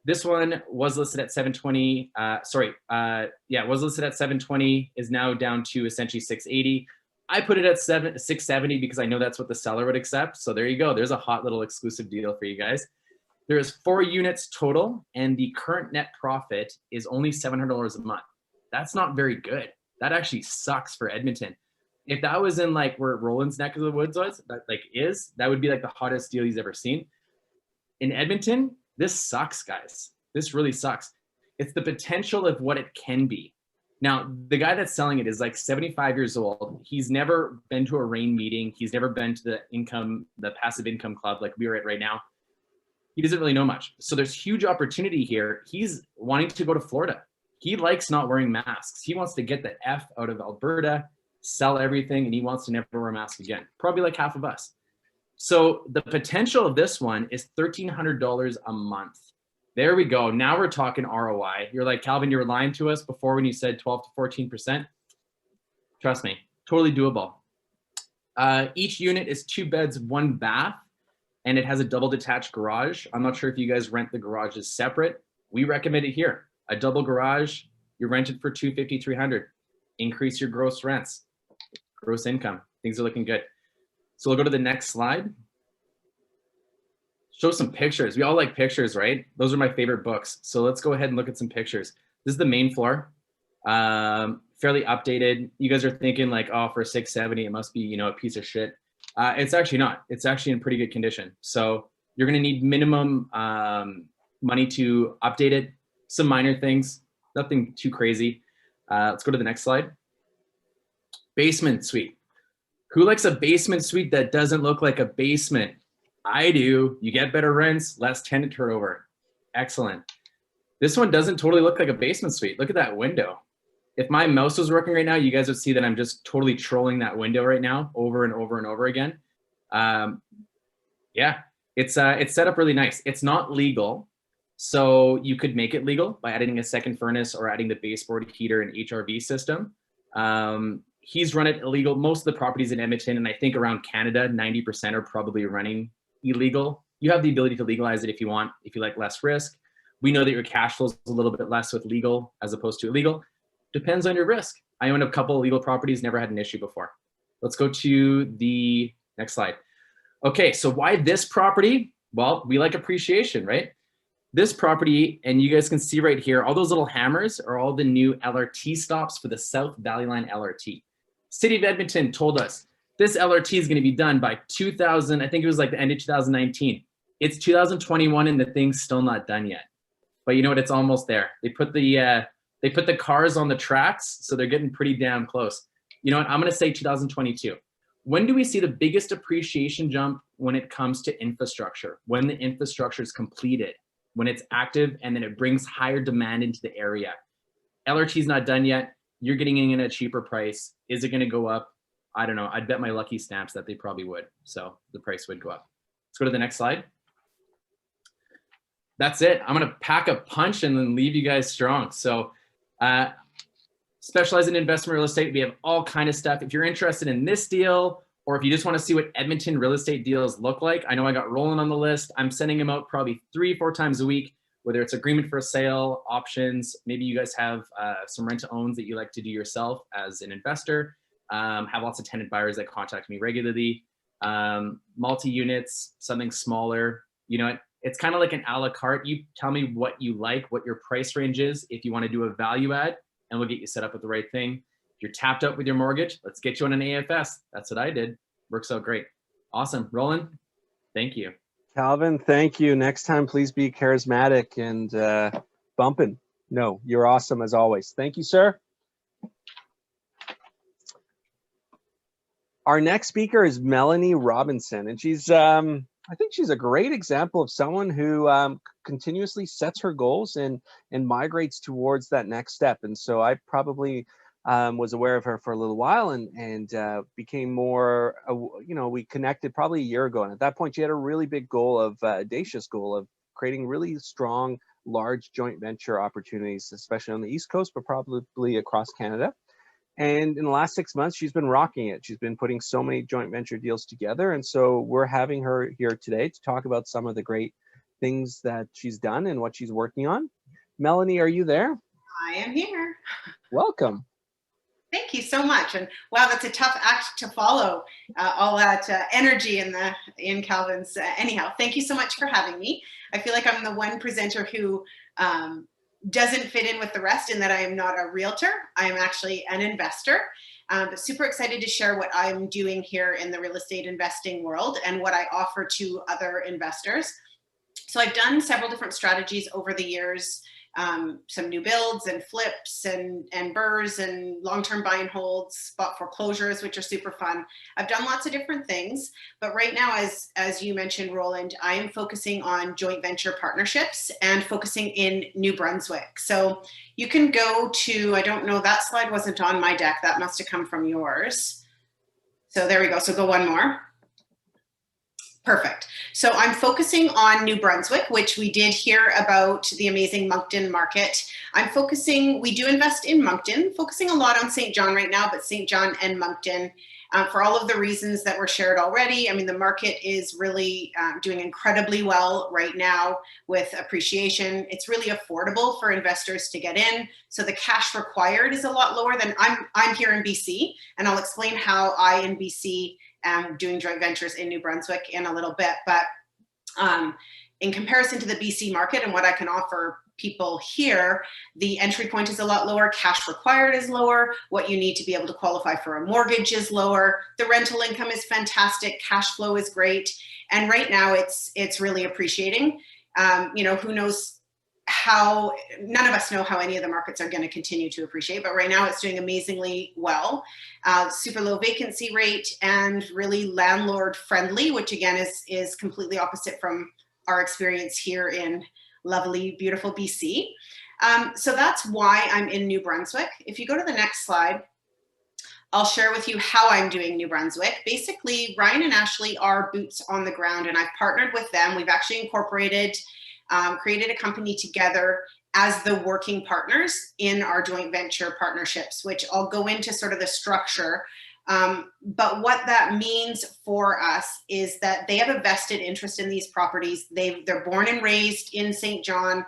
This one was listed at 720. Was listed at 720, is now down to essentially 680. I put it at 670 because I know that's what the seller would accept. So there you go. There's a hot little exclusive deal for you guys. There's 4 units total, and the current net profit is only $700 a month. That's not very good. That actually sucks for Edmonton. If that was in like where Roland's neck of the woods was, that would be like the hottest deal he's ever seen. In Edmonton, this sucks, guys. This really sucks. It's the potential of what it can be. Now, the guy that's selling it is like 75 years old. He's never been to a RAIN meeting. He's never been to the passive income club like we are at right now. He doesn't really know much. So there's huge opportunity here. He's wanting to go to Florida. He likes not wearing masks. He wants to get the F out of Alberta, sell everything, and he wants to never wear a mask again. Probably like half of us. So the potential of this one is $1,300 a month. There we go. Now we're talking ROI. You're like, Calvin, you were lying to us before when you said 12 to 14%. Trust me, totally doable. Each unit is 2 beds, 1 bath, and it has a double detached garage. I'm not sure if you guys rent the garages separate. We recommend it here. A double garage, you rent it for $250, $300. Increase your gross rents, gross income. Things are looking good. So we'll go to the next slide. Show some pictures. We all like pictures, right? Those are my favorite books. So let's go ahead and look at some pictures. This is the main floor, fairly updated. You guys are thinking like, oh, for $670, it must be, a piece of shit. It's actually not. It's actually in pretty good condition. So you're gonna need minimum money to update it. Some minor things, nothing too crazy. Let's go to the next slide. Basement suite. Who likes a basement suite that doesn't look like a basement? I do. You get better rents, less tenant turnover. Excellent. This one doesn't totally look like a basement suite. Look at that window. If my mouse was working right now, you guys would see that I'm just totally trolling that window right now over and over and over again. Yeah, it's set up really nice. It's not legal. So you could make it legal by adding a second furnace or adding the baseboard heater and HRV system. He's run it illegal. Most of the properties in Edmonton, and I think around Canada, 90% are probably running illegal. You have the ability to legalize it if you want, if you like less risk. We know that your cash flow is a little bit less with legal as opposed to illegal. Depends on your risk. I own a couple of legal properties, never had an issue before. Let's go to the next slide. Okay, so why this property? Well, we like appreciation, right? This property, and you guys can see right here, all those little hammers are all the new LRT stops for the South Valley Line LRT. City of Edmonton told us this LRT is going to be done by 2000, I think it was like the end of 2019. It's 2021 and the thing's still not done yet. But you know what? It's almost there. They put the cars on the tracks, so they're getting pretty damn close. You know what? I'm going to say 2022. When do we see the biggest appreciation jump when it comes to infrastructure? When the infrastructure is completed, when it's active, and then it brings higher demand into the area. LRT is not done yet. You're getting in at a cheaper price. Is it going to go up? I don't know. I'd bet my lucky stamps that they probably would. So the price would go up. Let's go to the next slide. That's it. I'm going to pack a punch and then leave you guys strong. So specialize in investment real estate. We have all kind of stuff. If you're interested in this deal, or if you just want to see what Edmonton real estate deals look like, I know I got Roland on the list. I'm sending them out probably 3-4 times a week, whether it's agreement for a sale, options. Maybe you guys have some rent to owns that you like to do yourself as an investor. Have lots of tenant buyers that contact me regularly. Multi-units, something smaller. You know, it's kind of like an a la carte. You tell me what you like, what your price range is. If you want to do a value add, and we'll get you set up with the right thing. If you're tapped out with your mortgage, let's get you on an AFS. That's what I did. Works out great. Awesome. Roland, thank you. Calvin, thank you. Next time, please be charismatic and bumping. No, you're awesome as always. Thank you, sir. Our next speaker is Melanie Robinson, and she's, I think she's a great example of someone who continuously sets her goals and migrates towards that next step. And so I probably was aware of her for a little while and became more, you know, we connected probably a year ago. And at that point, she had a really big goal of, audacious goal of creating really strong, large joint venture opportunities, especially on the East Coast, but probably across Canada. And in the last 6 months, she's been rocking it. She's been putting so many joint venture deals together. And so we're having her here today to talk about some of the great things that she's done and what she's working on. Melanie, are you there? I am here. Welcome. Thank you so much. And wow, that's a tough act to follow, all that energy in Calvin's. Anyhow, thank you so much for having me. I feel like I'm the one presenter who doesn't fit in with the rest in that I am not a realtor. I am actually an investor. But super excited to share what I'm doing here in the real estate investing world and what I offer to other investors. So I've done several different strategies over the years, some new builds and flips and BRRRRs and long-term buy and holds, spot foreclosures, which are super fun. I've done lots of different things, but right now, as you mentioned, Roland, I am focusing on joint venture partnerships and focusing in New Brunswick. So you can go to, I don't know, that slide wasn't on my deck. That must have come from yours. So there we go. So go one more. Perfect. So I'm focusing on New Brunswick, which we did hear about the amazing Moncton market. I'm focusing, we do invest in Moncton, focusing a lot on St. John right now, but St. John and Moncton for all of the reasons that were shared already. I mean, the market is really doing incredibly well right now with appreciation. It's really affordable for investors to get in. So the cash required is a lot lower than I'm here in BC, and I'll explain how I in BC doing joint ventures in New Brunswick in a little bit, but in comparison to the BC market and what I can offer people here, the entry point is a lot lower, cash required is lower, what you need to be able to qualify for a mortgage is lower, the rental income is fantastic, cash flow is great, and right now it's really appreciating. You know, who knows how, none of us know how any of the markets are going to continue to appreciate, but right now it's doing amazingly well. Super low vacancy rate and really landlord friendly, which again is completely opposite from our experience here in lovely, beautiful BC. So that's why I'm in New Brunswick. If you go to the next slide, I'll share with you how I'm doing New Brunswick. Basically, Ryan and Ashley are boots on the ground, and I've partnered with them. We've actually incorporated, created a company together as the working partners in our joint venture partnerships, which I'll go into sort of the structure. But what that means for us is that they have a vested interest in these properties. They're born and raised in St. John.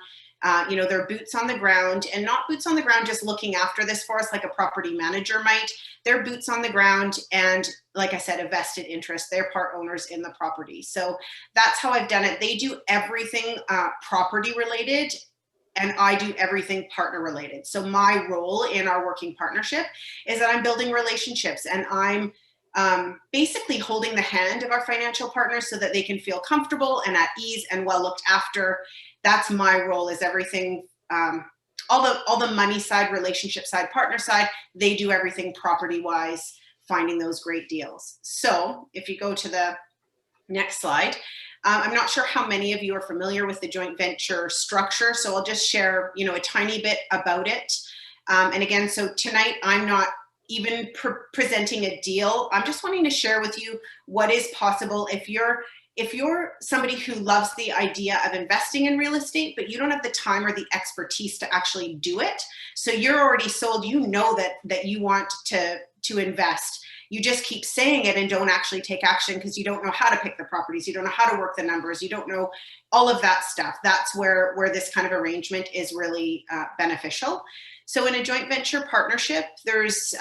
You know, they're boots on the ground, and not boots on the ground just looking after this for us like a property manager might. They're boots on the ground, and like I said, a vested interest. They're part owners in the property. So that's how I've done it. They do everything property related, and I do everything partner related. So my role in our working partnership is that I'm building relationships, and I'm basically holding the hand of our financial partners so that they can feel comfortable and at ease and well looked after. That's my role, is everything, all the money side, relationship side, partner side. They do everything property wise, finding those great deals. So if you go to the next slide, I'm not sure how many of you are familiar with the joint venture structure, so I'll just share, you know, a tiny bit about it. And again, so tonight I'm not even presenting a deal. I'm just wanting to share with you what is possible if you're somebody who loves the idea of investing in real estate, but you don't have the time or the expertise to actually do it. So you're already sold, you know that you want to invest. You just keep saying it and don't actually take action because you don't know how to pick the properties. You don't know how to work the numbers. You don't know all of that stuff. That's where this kind of arrangement is really beneficial. So in a joint venture partnership, there's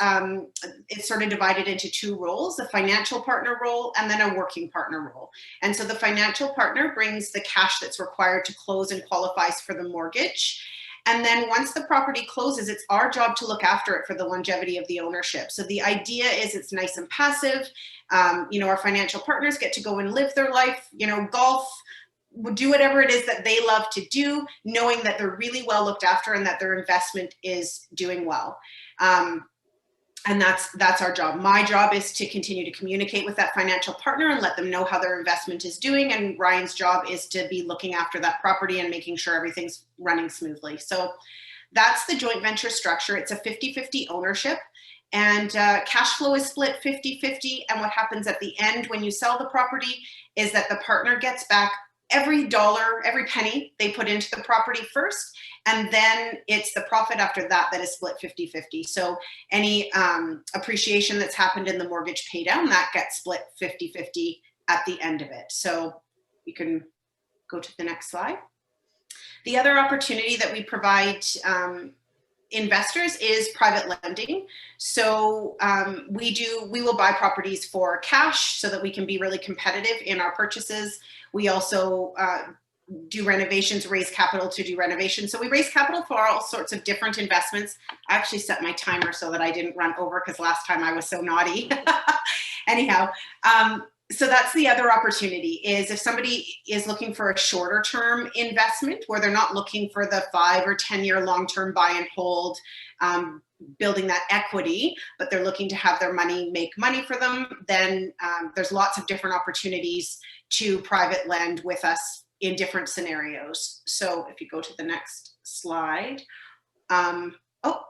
it's sort of divided into two roles, a financial partner role and then a working partner role. And so the financial partner brings the cash that's required to close and qualifies for the mortgage. And then once the property closes, it's our job to look after it for the longevity of the ownership. So the idea is it's nice and passive. You know, our financial partners get to go and live their life, you know, golf, do whatever it is that they love to do, knowing that they're really well looked after and that their investment is doing well. And that's our job. My job is to continue to communicate with that financial partner and let them know how their investment is doing. And Ryan's job is to be looking after that property and making sure everything's running smoothly. So that's the joint venture structure. It's a 50-50 ownership, and cash flow is split 50-50. And what happens at the end when you sell the property is that the partner gets back every dollar, every penny they put into the property first, and then it's the profit after that that is split 50-50. So any appreciation that's happened in the mortgage pay down, that gets split 50-50 at the end of it. So you can go to the next slide. The other opportunity that we provide investors is private lending. So we will buy properties for cash so that we can be really competitive in our purchases. We also do renovations, raise capital to do renovations. So we raise capital for all sorts of different investments. I actually set my timer so that I didn't run over because last time I was so naughty. Anyhow, so that's the other opportunity, is if somebody is looking for a shorter term investment where they're not looking for the 5 or 10 year long-term buy and hold, building that equity, but they're looking to have their money make money for them, then there's lots of different opportunities to private lend with us in different scenarios. So if you go to the next slide, oh,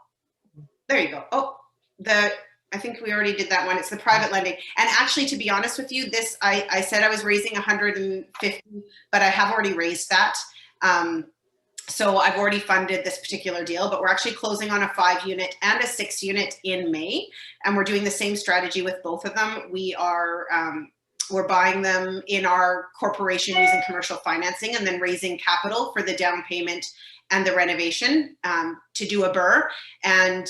there you go. Oh, I think we already did that one. It's the private lending. And actually, to be honest with you, this, I said I was raising 150, but I have already raised that. So I've already funded this particular deal, but we're actually closing on a 5-unit and a 6-unit in May. And we're doing the same strategy with both of them. We're buying them in our corporation using commercial financing and then raising capital for the down payment and the renovation to do a BRRRR. And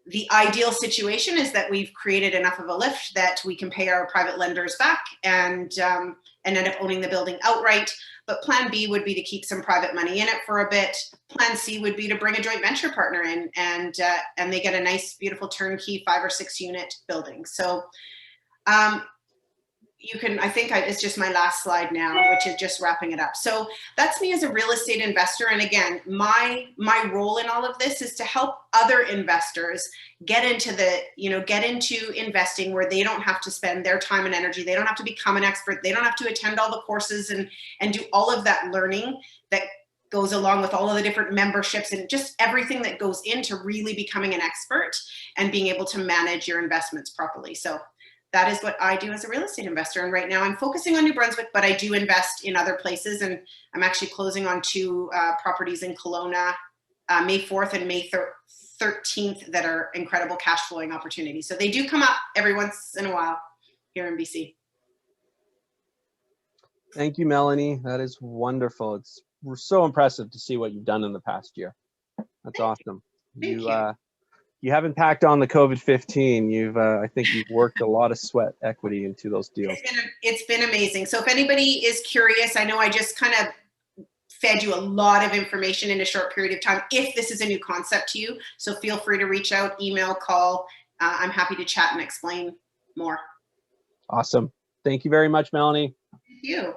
the ideal situation is that we've created enough of a lift that we can pay our private lenders back and end up owning the building outright. But plan B would be to keep some private money in it for a bit. Plan C would be to bring a joint venture partner in, and they get a nice, beautiful turnkey 5 or 6 unit building. So you can, I think it's just my last slide now, which is just wrapping it up. So that's me as a real estate investor. And again, my role in all of this is to help other investors get into investing where they don't have to spend their time and energy. They don't have to become an expert. They don't have to attend all the courses and do all of that learning that goes along with all of the different memberships and just everything that goes into really becoming an expert and being able to manage your investments properly. So that is what I do as a real estate investor. And right now I'm focusing on New Brunswick, but I do invest in other places. And I'm actually closing on 2 properties in Kelowna, May 4th and May 13th that are incredible cash flowing opportunities. So they do come up every once in a while here in BC. Thank you, Melanie. That is wonderful. It's so impressive to see what you've done in the past year. That's awesome. Thank you. You haven't packed on the COVID-15. I think you've worked a lot of sweat equity into those deals. It's been amazing. So if anybody is curious, I know I just kind of fed you a lot of information in a short period of time. If this is a new concept to you, so feel free to reach out, email, call. I'm happy to chat and explain more. Awesome. Thank you very much, Melanie. Thank you.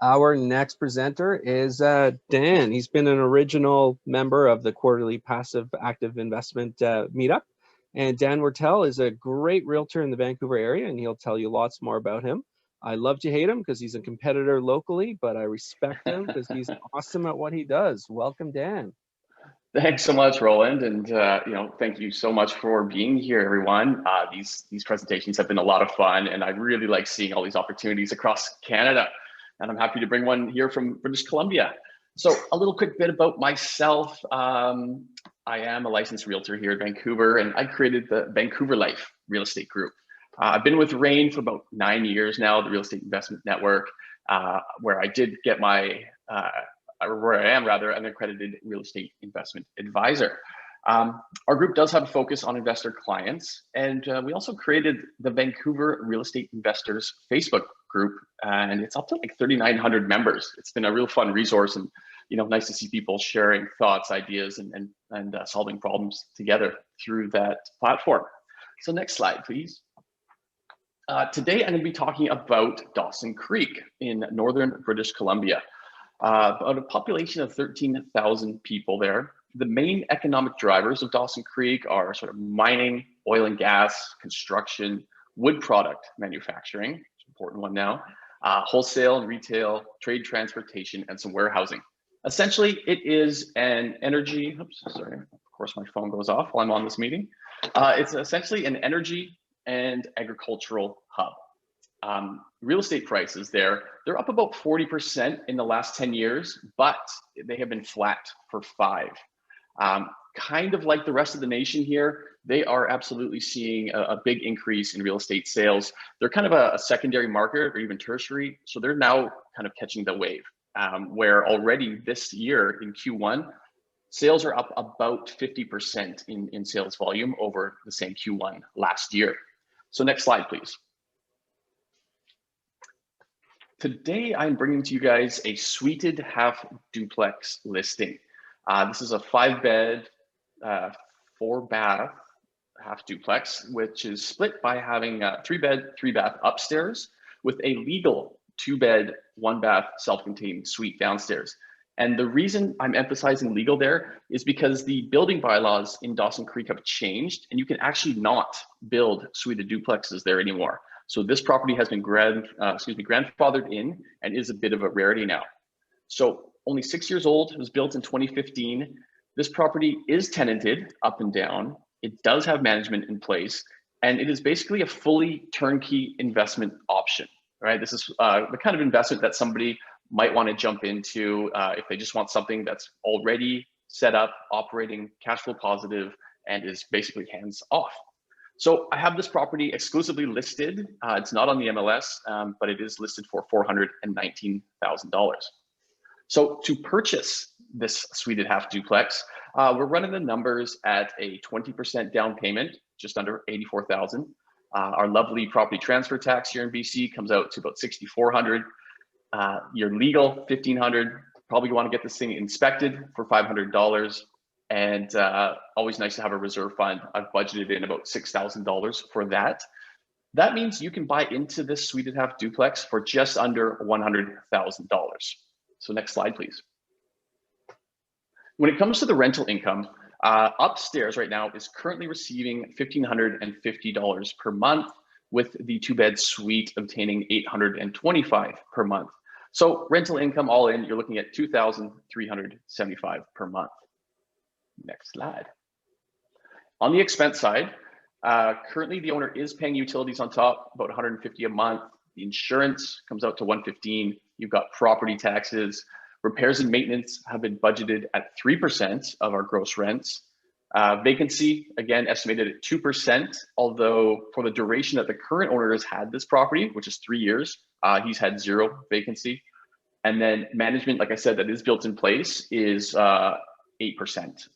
Our next presenter is Dan. He's been an original member of the quarterly passive active investment meetup. And Dan Wertel is a great realtor in the Vancouver area, and he'll tell you lots more about him. I love to hate him because he's a competitor locally, but I respect him because he's awesome at what he does. Welcome, Dan. Thanks so much, Roland, and thank you so much for being here, everyone. These presentations have been a lot of fun, and I really like seeing all these opportunities across Canada. And I'm happy to bring one here from British Columbia. So a little quick bit about myself. I am a licensed realtor here in Vancouver, and I created the Vancouver Life Real Estate Group. I've been with RAIN for about 9 years now, the Real Estate Investment Network, where I did get my, where I am rather, an accredited real estate investment advisor. Our group does have a focus on investor clients, and we also created the Vancouver Real Estate Investors Facebook group, and it's up to like 3,900 members. It's been a real fun resource, and nice to see people sharing thoughts, ideas, and solving problems together through that platform. So next slide, please. Today, I'm going to be talking about Dawson Creek in northern British Columbia. About a population of 13,000 people there. The main economic drivers of Dawson Creek are sort of mining, oil and gas, construction, wood product manufacturing, important one now, wholesale and retail, trade, transportation, and some warehousing. Essentially, it is an energy, oops, sorry, of course my phone goes off while I'm on this meeting. It's essentially an energy and agricultural hub. Real estate prices they're up about 40% in the last 10 years, but they have been flat for 5. Kind of like the rest of the nation here, they are absolutely seeing a big increase in real estate sales. They're kind of a secondary market or even tertiary, so they're now kind of catching the wave, where already this year in Q1, sales are up about 50% in sales volume over the same Q1 last year. So next slide, please. Today, I'm bringing to you guys a suited half duplex listing. This is a 5-bed, 4-bath half duplex, which is split by having a 3-bed, 3-bath upstairs with a legal 2-bed, 1-bath self-contained suite downstairs. And the reason I'm emphasizing legal there is because the building bylaws in Dawson Creek have changed, and you can actually not build suited duplexes there anymore. So this property has been grandfathered in and is a bit of a rarity now. So only 6 years old, it was built in 2015. This property is tenanted up and down. It does have management in place, and it is basically a fully turnkey investment option, right? This is the kind of investment that somebody might want to jump into if they just want something that's already set up, operating, cash flow positive, and is basically hands off. So I have this property exclusively listed. It's not on the MLS, but it is listed for $419,000. So to purchase this suited half duplex, we're running the numbers at a 20% down payment, just under $84,000. Our lovely property transfer tax here in BC comes out to about $6,400. Your legal $1,500. Probably want to get this thing inspected for $500. And always nice to have a reserve fund. I've budgeted in about $6,000 for that. That means you can buy into this suited half duplex for just under $100,000. So next slide, please. When it comes to the rental income, upstairs right now is currently receiving $1,550 per month, with the 2-bed suite obtaining $825 per month. So rental income all in, you're looking at $2,375 per month. Next slide. On the expense side, currently the owner is paying utilities on top, about $150 a month. The insurance comes out to $115. You've got property taxes. Repairs and maintenance have been budgeted at 3% of our gross rents. Vacancy, again, estimated at 2%, although for the duration that the current owner has had this property, which is 3 years, he's had 0 vacancy. And then management, like I said, that is built in place is 8%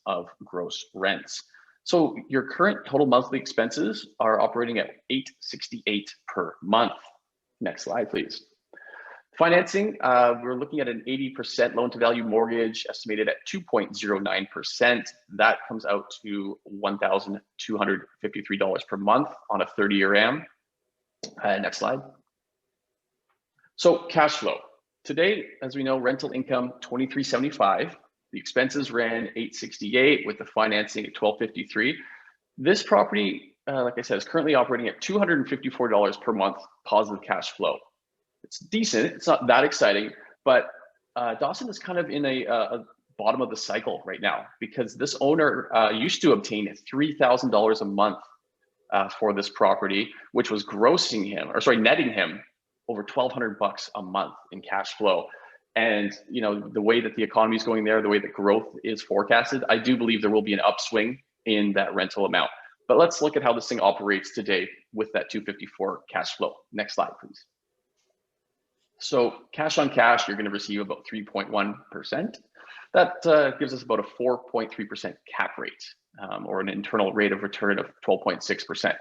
of gross rents. So your current total monthly expenses are operating at $868 per month. Next slide, please. Financing, we're looking at an 80% loan to value mortgage estimated at 2.09%. That comes out to $1,253 per month on a 30-year AM. Next slide. So cash flow. Today, as we know, rental income $2,375. The expenses ran $868 with the financing at $1,253. This property, like I said, is currently operating at $254 per month positive cash flow. It's decent. It's not that exciting, but Dawson is kind of in a bottom of the cycle right now because this owner used to obtain $3,000 a month for this property, which was grossing him, or sorry, netting him over $1,200 a month in cash flow. And you know, the way that the economy is going there, the way that growth is forecasted, I do believe there will be an upswing in that rental amount. But let's look at how this thing operates today with that 254 cash flow. Next slide, please. So cash on cash, you're going to receive about 3.1%. That gives us about a 4.3% cap rate, or an internal rate of return of 12.6%.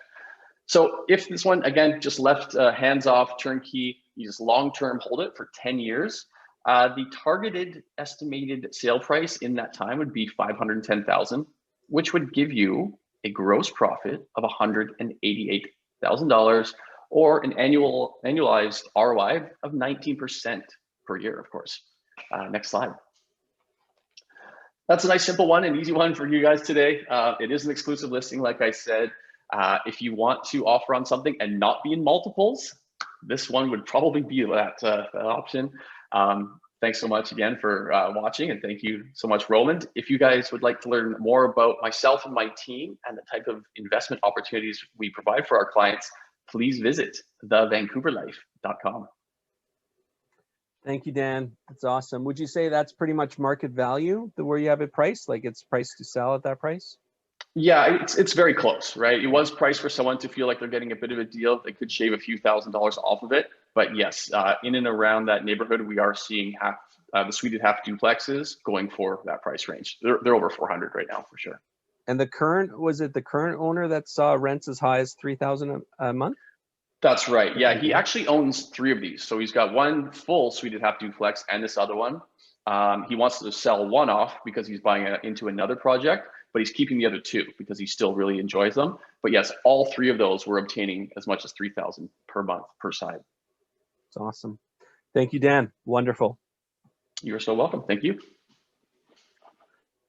So if this one, again, just left hands off, turnkey, you just long-term hold it for 10 years, the targeted estimated sale price in that time would be $510,000, which would give you a gross profit of $188,000, or an annualized ROI of 19% per year, of course. Next slide. That's a nice simple one, an easy one for you guys today. It is an exclusive listing, like I said. If you want to offer on something and not be in multiples, this one would probably be that option. Thanks so much again for watching, and thank you so much, Roland. If you guys would like to learn more about myself and my team and the type of investment opportunities we provide for our clients, please visit thevancouverlife.com. Thank you, Dan. That's awesome. Would you say that's pretty much market value, where you have it priced, like it's priced to sell at that price? Yeah, it's very close, right? It was priced for someone to feel like they're getting a bit of a deal. They could shave a few $1,000s off of it. But yes, in and around that neighborhood, we are seeing the suited half duplexes going for that price range. They're over 400 right now for sure. And was it the current owner that saw rents as high as $3,000 a month? That's right. Yeah, he actually owns 3 of these. So he's got one full suited half duplex and this other one. He wants to sell one off because he's buying into another project, but he's keeping the other 2 because he still really enjoys them. But yes, all 3 of those were obtaining as much as $3,000 per month per side. It's awesome. Thank you, Dan. Wonderful. You're so welcome. Thank you.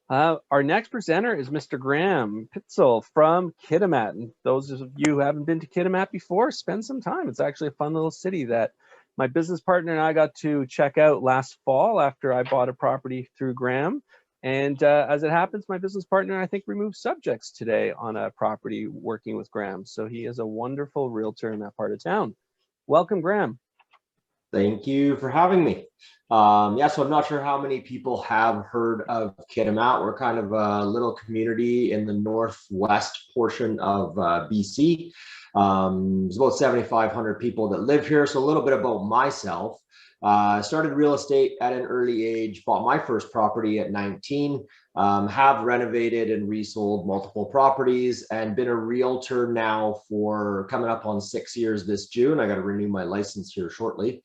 Our next presenter is Mr. Graham Pitzel from Kitimat. And those of you who haven't been to Kitimat before, spend some time. It's actually a fun little city that my business partner and I got to check out last fall after I bought a property through Graham. And as it happens, my business partner, I think, removed subjects today on a property working with Graham. So he is a wonderful realtor in that part of town. Welcome, Graham. Thank you for having me. Yeah, so I'm not sure how many people have heard of Kitimat. We're kind of a little community in the northwest portion of BC. There's about 7,500 people that live here. So a little bit about myself. Started real estate at an early age, bought my first property at 19, have renovated and resold multiple properties, and been a realtor now for coming up on 6 years this June. I got to renew my license here shortly.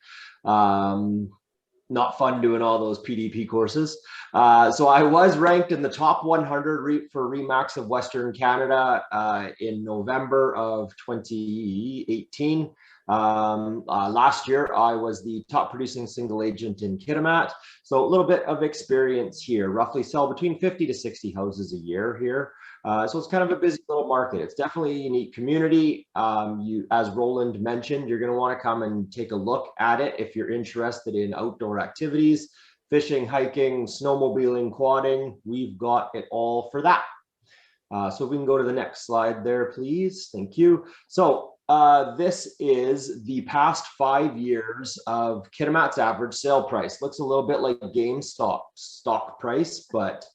Not fun doing all those PDP courses. So I was ranked in the top 100 for RE/MAX of Western Canada in November of 2018. Last year, I was the top producing single agent in Kitimat. So a little bit of experience here, roughly sell between 50 to 60 houses a year here. So it's kind of a busy little market. It's definitely a unique community. As Roland mentioned, you're going to want to come and take a look at it if you're interested in outdoor activities, fishing, hiking, snowmobiling, quadding. We've got it all for that. So we can go to the next slide there, please. Thank you. So this is the past 5 years of Kitimat's average sale price. Looks a little bit like GameStop stock price, but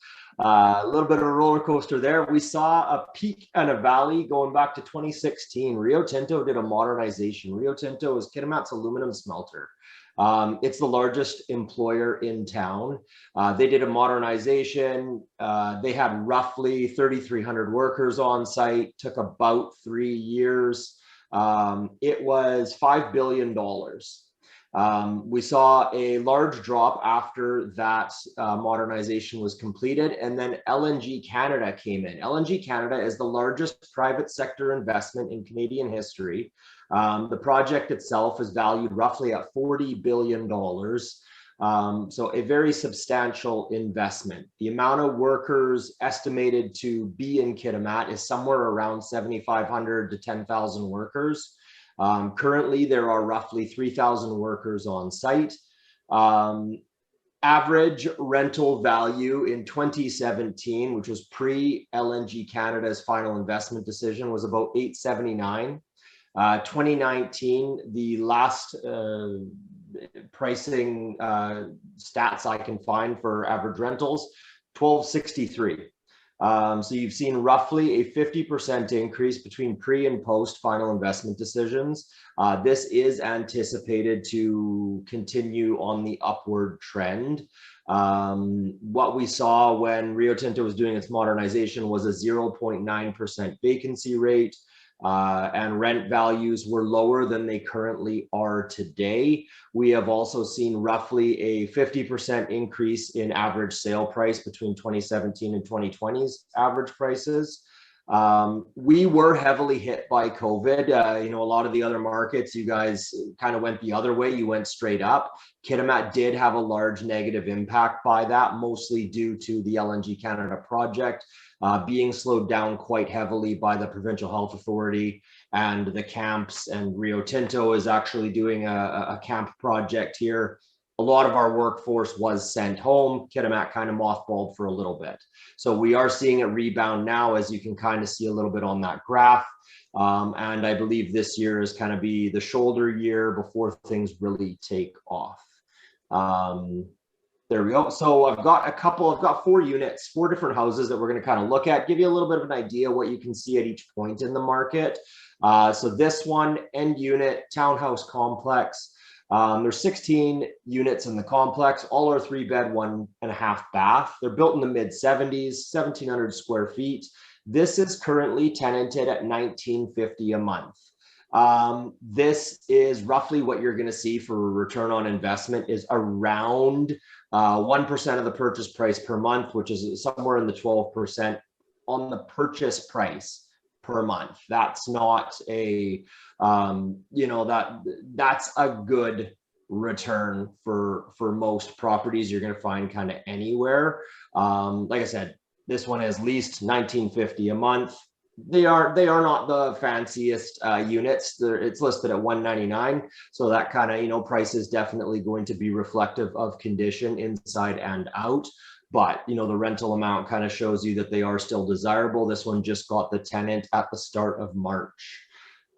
a little bit of a roller coaster there. We saw a peak and a valley going back to 2016. Rio Tinto did a modernization. Rio Tinto is Kitimat's aluminum smelter. It's the largest employer in town. They did a modernization. They had roughly 3,300 workers on site, took about 3 years. It was $5 billion. We saw a large drop after that modernization was completed, and then LNG Canada came in. LNG Canada is the largest private sector investment in Canadian history. The project itself is valued roughly at $40 billion. So a very substantial investment. The amount of workers estimated to be in Kitimat is somewhere around 7,500 to 10,000 workers. Currently, there are roughly 3,000 workers on site. Average rental value in 2017, which was pre-LNG Canada's final investment decision, was about $879. 2019, the last pricing stats I can find for average rentals, $1,263. So you've seen roughly a 50% increase between pre and post final investment decisions. This is anticipated to continue on the upward trend. What we saw when Rio Tinto was doing its modernization was a 0.9% vacancy rate. And rent values were lower than they currently are today. We have also seen roughly a 50% increase in average sale price between 2017 and 2020's average prices. We were heavily hit by COVID. You know, a lot of the other markets, you guys kind of went the other way. You went straight up. Kitimat did have a large negative impact by that, mostly due to the LNG Canada project being slowed down quite heavily by the Provincial Health Authority and the camps. And Rio Tinto is actually doing a camp project here. A lot of our workforce was sent home. Kitimat kind of mothballed for a little bit. So we are seeing it rebound now, as you can kind of see a little bit on that graph. And I believe this year is kind of be the shoulder year before things really take off. There we go. So I've got 4 units, 4 different houses that we're going to kind of look at, give you a little bit of an idea what you can see at each point in the market. So this one, end unit, townhouse complex. There's 16 units in the complex. All are 3-bed, 1.5 bath. They're built in the mid 70s, 1,700 square feet. This is currently tenanted at $1,950 a month. This is roughly what you're going to see for a return on investment is around 1% of the purchase price per month, which is somewhere in the 12% on the purchase price per month. That's not a, you know, that's a good return for most properties you're going to find kind of anywhere. Like I said, this one is leased $1,950 a month. They are not the fanciest units. It's listed at $199, so that kind of, you know, price is definitely going to be reflective of condition inside and out. But, you know, the rental amount kind of shows you that they are still desirable. This one just got the tenant at the start of March.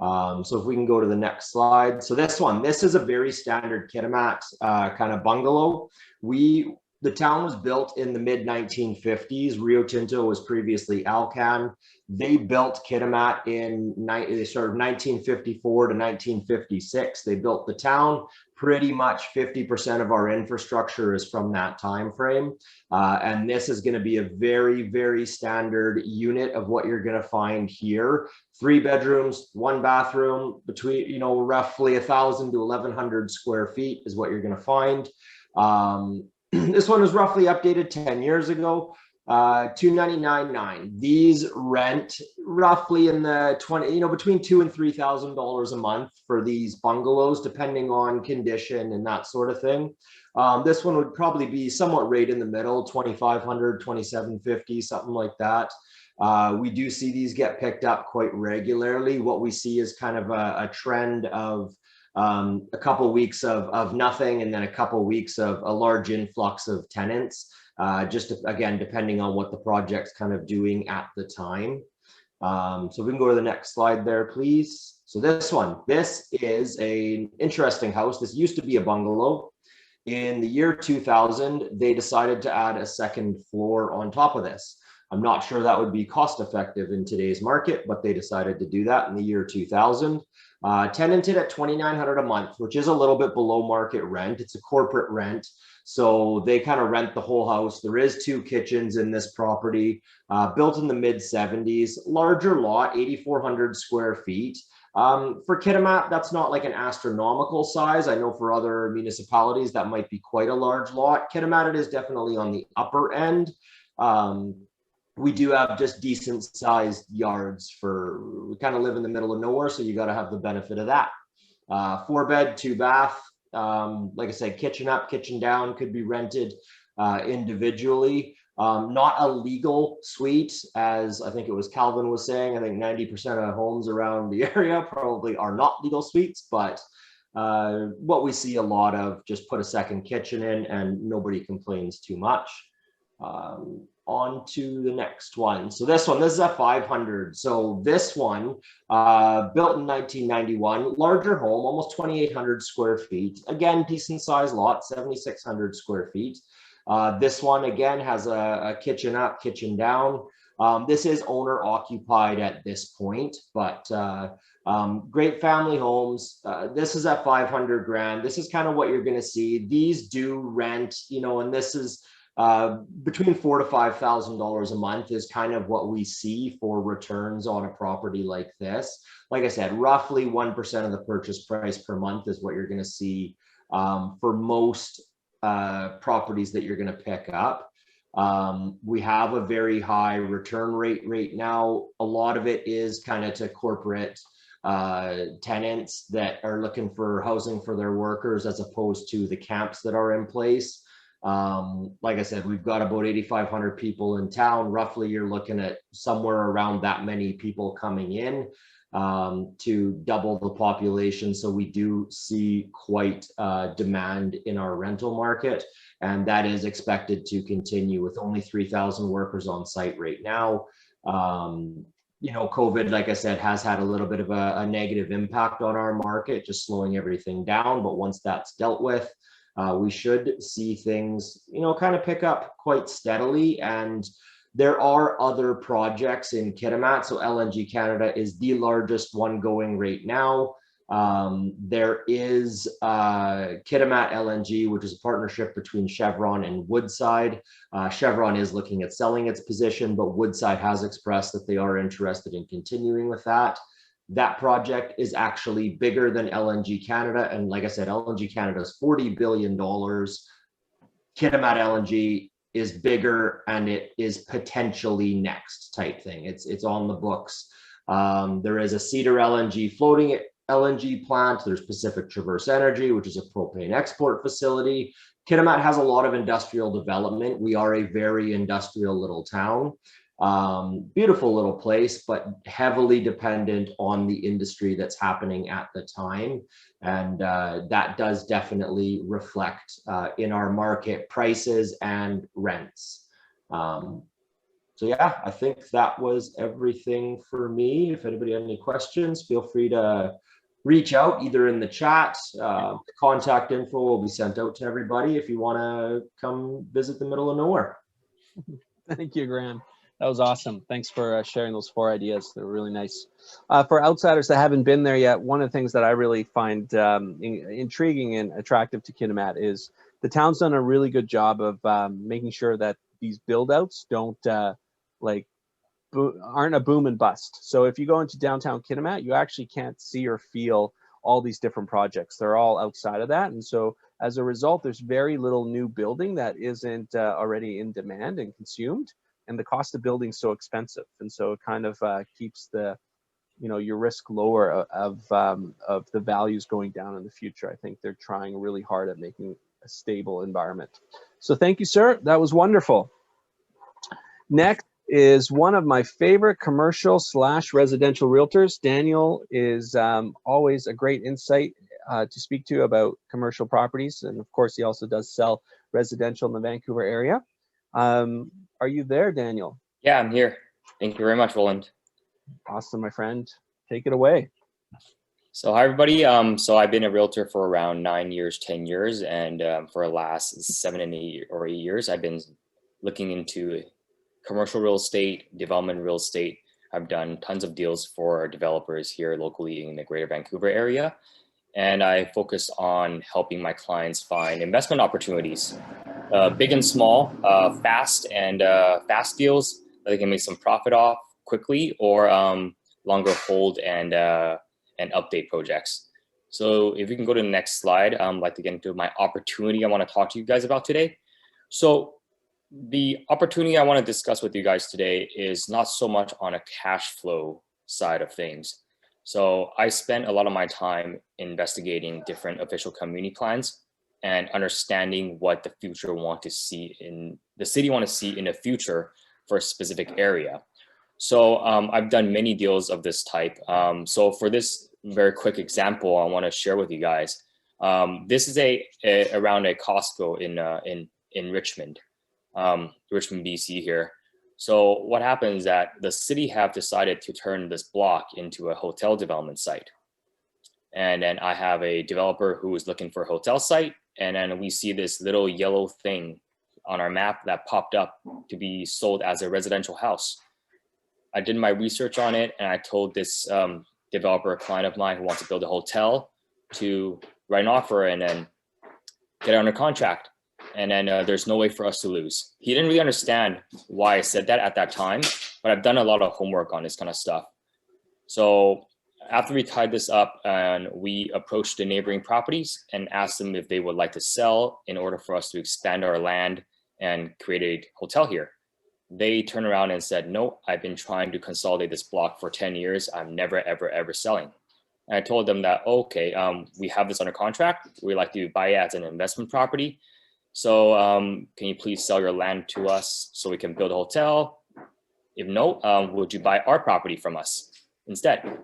So if we can go to the next slide. So this is a very standard Kitimat kind of bungalow. The town was built in the mid 1950s. Rio Tinto was previously Alcan. They built Kitimat they started 1954 to 1956. They built the town. Pretty much 50% of our infrastructure is from that time frame. And this is going to be a very, very standard unit of what you're going to find here. 3 bedrooms, 1 bathroom, between, you know, roughly 1,000 to 1,100 square feet is what you're going to find. This one was roughly updated 10 years ago, $299,900. These rent roughly in the between $2,000 and $3,000 a month for these bungalows, depending on condition and that sort of thing. This one would probably be somewhat right in the middle, $2,500, $2,750, something like that. We do see these get picked up quite regularly. What we see is kind of a trend of a couple of weeks of nothing, and then a couple of weeks of a large influx of tenants, again, depending on what the project's kind of doing at the time. So we can go to the next slide there, please. So this is an interesting house. This used to be a bungalow. In the year 2000, they decided to add a second floor on top of this. I'm not sure that would be cost effective in today's market, but they decided to do that in the year 2000. Tenanted at $2,900 a month, which is a little bit below market rent. It's a corporate rent, so they kind of rent the whole house. There is 2 kitchens in this property, built in the mid 70s, larger lot, 8,400 square feet. For Kitimat, that's not like an astronomical size. I know for other municipalities that might be quite a large lot. Kitimat, it is definitely on the upper end. We do have just decent sized yards we kind of live in the middle of nowhere, so you got to have the benefit of that. 4-bed, 2-bath, like I said, kitchen up, kitchen down, could be rented individually. Not a legal suite, as I think it was Calvin was saying. I think 90% of homes around the area probably are not legal suites, but what we see a lot of, just put a second kitchen in and nobody complains too much. On to the next one. So this is a 500. So this one, built in 1991, larger home, almost 2,800 square feet. Again, decent sized lot, 7,600 square feet. This one again has a kitchen up, kitchen down. This is owner occupied at this point, but great family homes. This is at 500 grand. This is kind of what you're going to see. These do rent, and this is between $4,000 to $5,000 a month is kind of what we see for returns on a property like this. Like I said, roughly 1% of the purchase price per month is what you're going to see for most properties that you're going to pick up. We have a very high return rate right now. A lot of it is kind of to corporate tenants that are looking for housing for their workers, as opposed to the camps that are in place. Like I said, we've got about 8,500 people in town. Roughly, you're looking at somewhere around that many people coming in to double the population. So we do see quite demand in our rental market, and that is expected to continue with only 3,000 workers on site right now. COVID, like I said, has had a little bit of a negative impact on our market, just slowing everything down. But once that's dealt with, we should see things, kind of pick up quite steadily. And there are other projects in Kitimat. So LNG Canada is the largest one going right now. There is Kitimat LNG, which is a partnership between Chevron and Woodside. Chevron is looking at selling its position, but Woodside has expressed that they are interested in continuing with that. That project is actually bigger than LNG Canada. And like I said, LNG Canada is $40 billion. Kitimat LNG is bigger, and it is potentially next type thing. It's on the books. There is a Cedar LNG floating LNG plant. There's Pacific Traverse Energy, which is a propane export facility. Kitimat has a lot of industrial development. We are a very industrial little town. Beautiful little place, but heavily dependent on the industry that's happening at the time. And that does definitely reflect in our market prices and rents. So yeah, I think that was everything for me. If anybody had any questions, feel free to reach out either in the chat. Contact info will be sent out to everybody if you want to come visit the middle of nowhere. Thank you, Graham. That was awesome. Thanks for sharing those 4 ideas. They're really nice. For outsiders that haven't been there yet, one of the things that I really find intriguing and attractive to Kitimat is the town's done a really good job of making sure that these build outs don't aren't a boom and bust. So if you go into downtown Kitimat, you actually can't see or feel all these different projects. They're all outside of that. And so as a result, there's very little new building that isn't already in demand and consumed. And the cost of building is so expensive, and so it kind of keeps the, your risk lower of the values going down in the future. I think they're trying really hard at making a stable environment. So thank you, sir. That was wonderful. Next is one of my favorite commercial/residential realtors. Daniel is always a great insight to speak to about commercial properties, and of course, he also does sell residential in the Vancouver area. Are you there, Daniel? Yeah, I'm here. Thank you very much, Roland. Awesome, my friend. Take it away. So hi, everybody. So I've been a realtor for around 9 years, 10 years, and for the last 7 and 8 years, I've been looking into commercial real estate, development real estate. I've done tons of deals for developers here locally in the Greater Vancouver area. And I focus on helping my clients find investment opportunities, big and small, fast deals that they can make some profit off quickly, or longer hold and update projects. So if you can go to the next slide, I'd like to get into my opportunity I want to talk to you guys about today. So the opportunity I want to discuss with you guys today is not so much on a cash flow side of things. So I spent a lot of my time investigating different official community plans and understanding what the future want to see in the city want to see in the future for a specific area. So I've done many deals of this type. So for this very quick example, I want to share with you guys. This is around a Costco in Richmond, Richmond, BC here. So what happens is that the city have decided to turn this block into a hotel development site. And then I have a developer who is looking for a hotel site. And then we see this little yellow thing on our map that popped up to be sold as a residential house. I did my research on it, and I told this developer, a client of mine who wants to build a hotel, to write an offer and then get it under contract. And then there's no way for us to lose. He didn't really understand why I said that at that time, but I've done a lot of homework on this kind of stuff. So after we tied this up, and we approached the neighboring properties and asked them if they would like to sell in order for us to expand our land and create a hotel here. They turned around and said, no, I've been trying to consolidate this block for 10 years. I'm never, ever, ever selling. And I told them that, okay, we have this under contract. We'd like to buy it as an investment property. So can you please sell your land to us so we can build a hotel? If no, would you buy our property from us instead?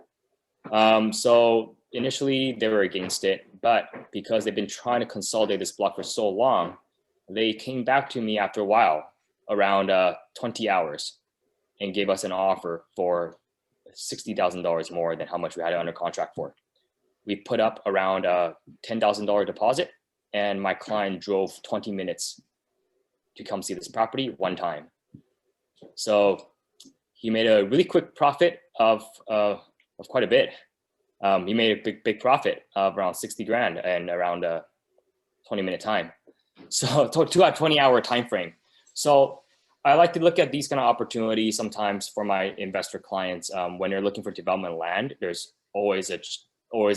So initially they were against it, but because they've been trying to consolidate this block for so long, they came back to me after a while, around 20 hours, and gave us an offer for $60,000 more than how much we had it under contract for. We put up around a $10,000 deposit, and my client drove 20 minutes to come see this property one time. So he made a really quick profit of quite a bit. He made a big profit of around 60 grand and around a 20-minute time. So 20-hour time frame. So I like to look at these kind of opportunities sometimes for my investor clients. When they're looking for development land, there's always a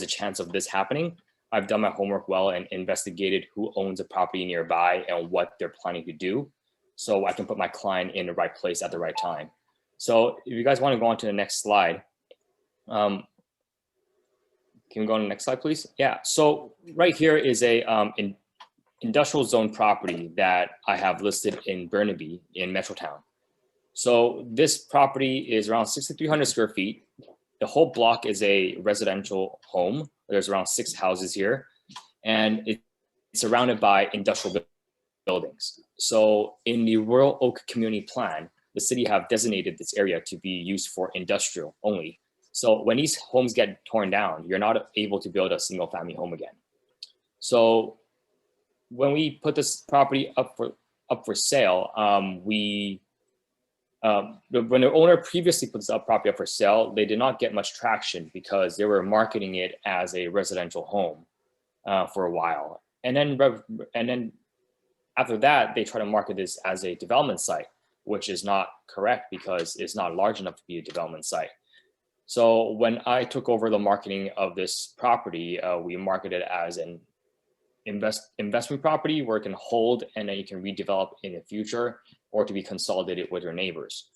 chance of this happening. I've done my homework well and investigated who owns a property nearby and what they're planning to do, so I can put my client in the right place at the right time. So if you guys want to go on to the next slide, can we go on to the next slide, please? Yeah, so right here is a industrial zone property that I have listed in Burnaby in Metrotown. So this property is around 6,300 square feet. The whole block is a residential home. There's around 6 houses here, and it's surrounded by industrial buildings. So in the Royal Oak Community Plan, the city have designated this area to be used for industrial only. So when these homes get torn down, you're not able to build a single family home again. So when we put this property up for sale, when the owner previously put this property up for sale, they did not get much traction because they were marketing it as a residential home for a while. And then after that, they try to market this as a development site, which is not correct because it's not large enough to be a development site. So when I took over the marketing of this property, we marketed it as an investment property where it can hold and then you can redevelop in the future, or to be consolidated with your neighbors.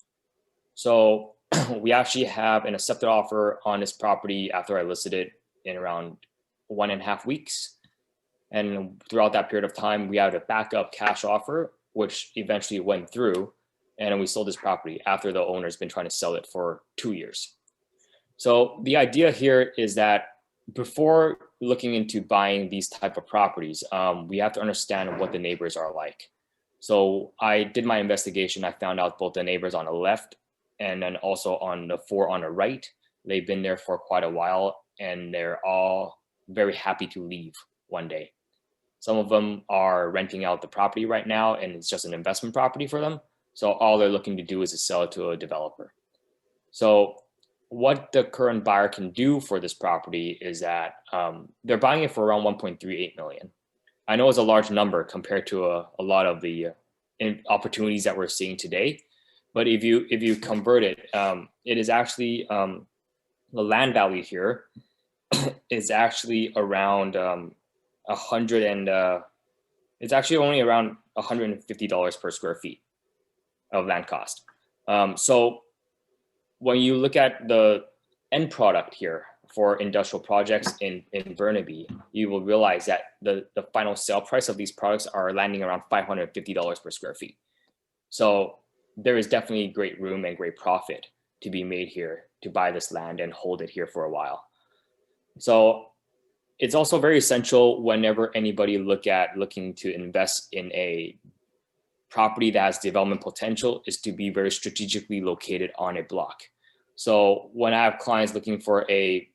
So we actually have an accepted offer on this property after I listed it in around 1.5 weeks. And throughout that period of time, we had a backup cash offer, which eventually went through, and then we sold this property after the owner's been trying to sell it for 2 years. So the idea here is that before looking into buying these type of properties, we have to understand what the neighbors are like. So I did my investigation. I found out both the neighbors on the left and then also on the 4 on the right. They've been there for quite a while and they're all very happy to leave one day. Some of them are renting out the property right now and it's just an investment property for them. So all they're looking to do is to sell it to a developer. So what the current buyer can do for this property is that they're buying it for around 1.38 million. I know it's a large number compared to a lot of the opportunities that we're seeing today, but if you convert it, it is actually the land value here is actually around it's actually only around $150 per square feet of land cost. So when you look at the end product here for industrial projects in Burnaby, you will realize that the final sale price of these products are landing around $550 per square feet. So there is definitely great room and great profit to be made here to buy this land and hold it here for a while. So it's also very essential whenever anybody looking to invest in a property that has development potential is to be very strategically located on a block. So when I have clients looking for a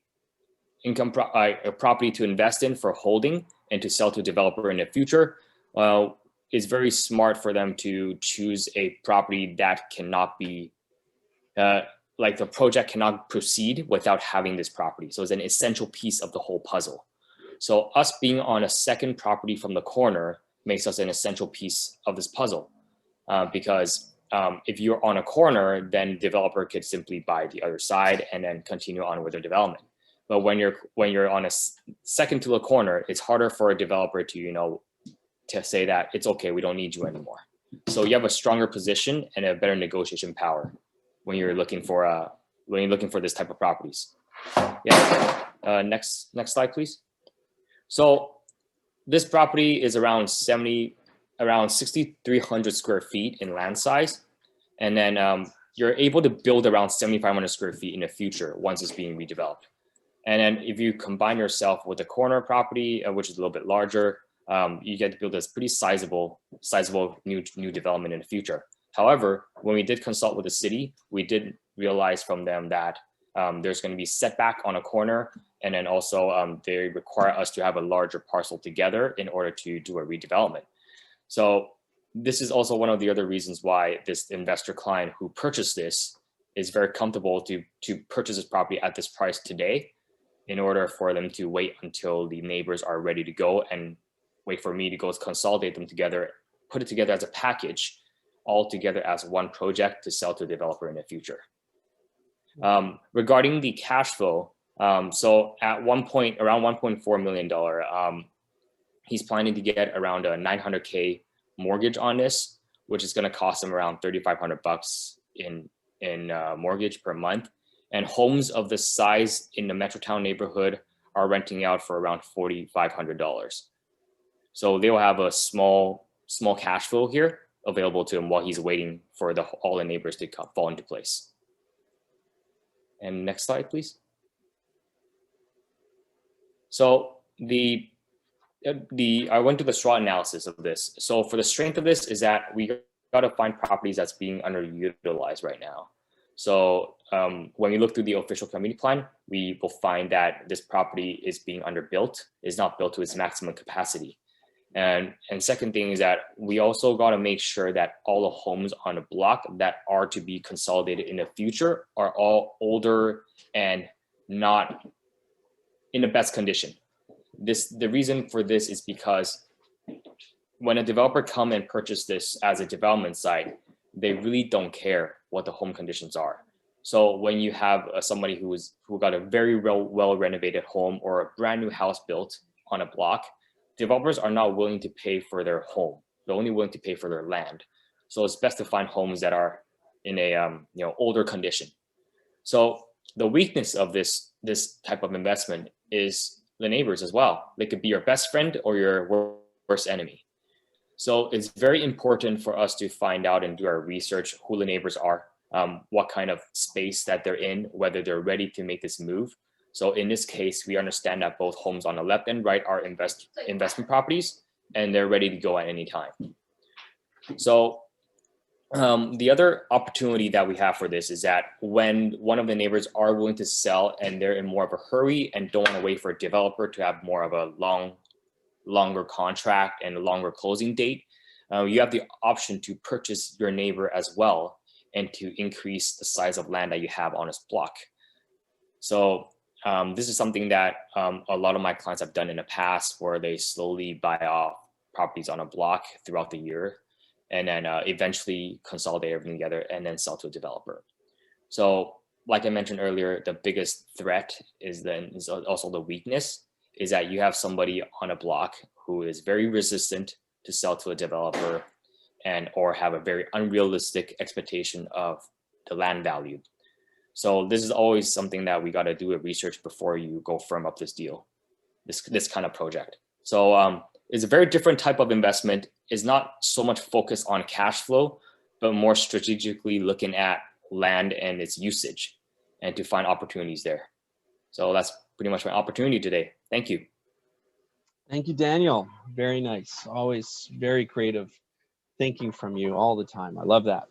property to invest in for holding and to sell to a developer in the future, it's very smart for them to choose a property that cannot be, like the project cannot proceed without having this property. So it's an essential piece of the whole puzzle. So us being on a second property from the corner makes us an essential piece of this puzzle, because if you're on a corner, then developer could simply buy the other side and then continue on with their development. But when you're on a second to the corner, it's harder for a developer to to say that it's okay, we don't need you anymore. So you have a stronger position and a better negotiation power when you're looking for this type of properties. Yeah. Next slide, please. So this property is around 6,300 square feet in land size. And then you're able to build around 7,500 square feet in the future once it's being redeveloped. And then if you combine yourself with a corner property, which is a little bit larger, you get to build this pretty sizable new development in the future. However, when we did consult with the city, we did realize from them that there's going to be setback on a corner, and then also they require us to have a larger parcel together in order to do a redevelopment. So this is also one of the other reasons why this investor client who purchased this is very comfortable to purchase this property at this price today, in order for them to wait until the neighbors are ready to go and wait for me to go consolidate them together, put it together as a package, all together as one project to sell to a developer in the future. Regarding the cash flow, so at one point, around $1.4 million, he's planning to get around a $900K mortgage on this, which is going to cost him around $3,500 in mortgage per month. And homes of this size in the Metrotown neighborhood are renting out for around $4,500. So they will have a small cash flow here available to him while he's waiting for all the neighbors to fall into place. And next slide, please. So I went to the SWOT analysis of this. So for the strength of this is that we got to find properties that's being underutilized right now. So when we look through the official community plan, we will find that this property is being underbuilt, is not built to its maximum capacity. And second thing is that we also got to make sure that all the homes on the block that are to be consolidated in the future are all older and not in the best condition. The reason for this is because when a developer come and purchase this as a development site, they really don't care what the home conditions are. So when you have somebody who got a very well renovated home or a brand new house built on a block, developers are not willing to pay for their home. They're only willing to pay for their land. So it's best to find homes that are in a older condition. So the weakness of this type of investment is the neighbors as well. They could be your best friend or your worst enemy. So it's very important for us to find out and do our research who the neighbors are, what kind of space that they're in, whether they're ready to make this move. So in this case, we understand that both homes on the left and right are investment properties, and they're ready to go at any time. So the other opportunity that we have for this is that when one of the neighbors are willing to sell and they're in more of a hurry and don't want to wait for a developer to have more of a longer contract and a longer closing date, you have the option to purchase your neighbor as well and to increase the size of land that you have on this block. So this is something that a lot of my clients have done in the past, where they slowly buy off properties on a block throughout the year and then eventually consolidate everything together and then sell to a developer. So like I mentioned earlier, the biggest threat is also the weakness, is that you have somebody on a block who is very resistant to sell to a developer and or have a very unrealistic expectation of the land value. So this is always something that we got to do a research before you go firm up this deal, this kind of project. So it's a very different type of investment. It's not so much focused on cash flow, but more strategically looking at land and its usage and to find opportunities there. So that's pretty much my opportunity today. Thank you. Thank you, Daniel. Very nice. Always very creative thinking from you all the time. I love that.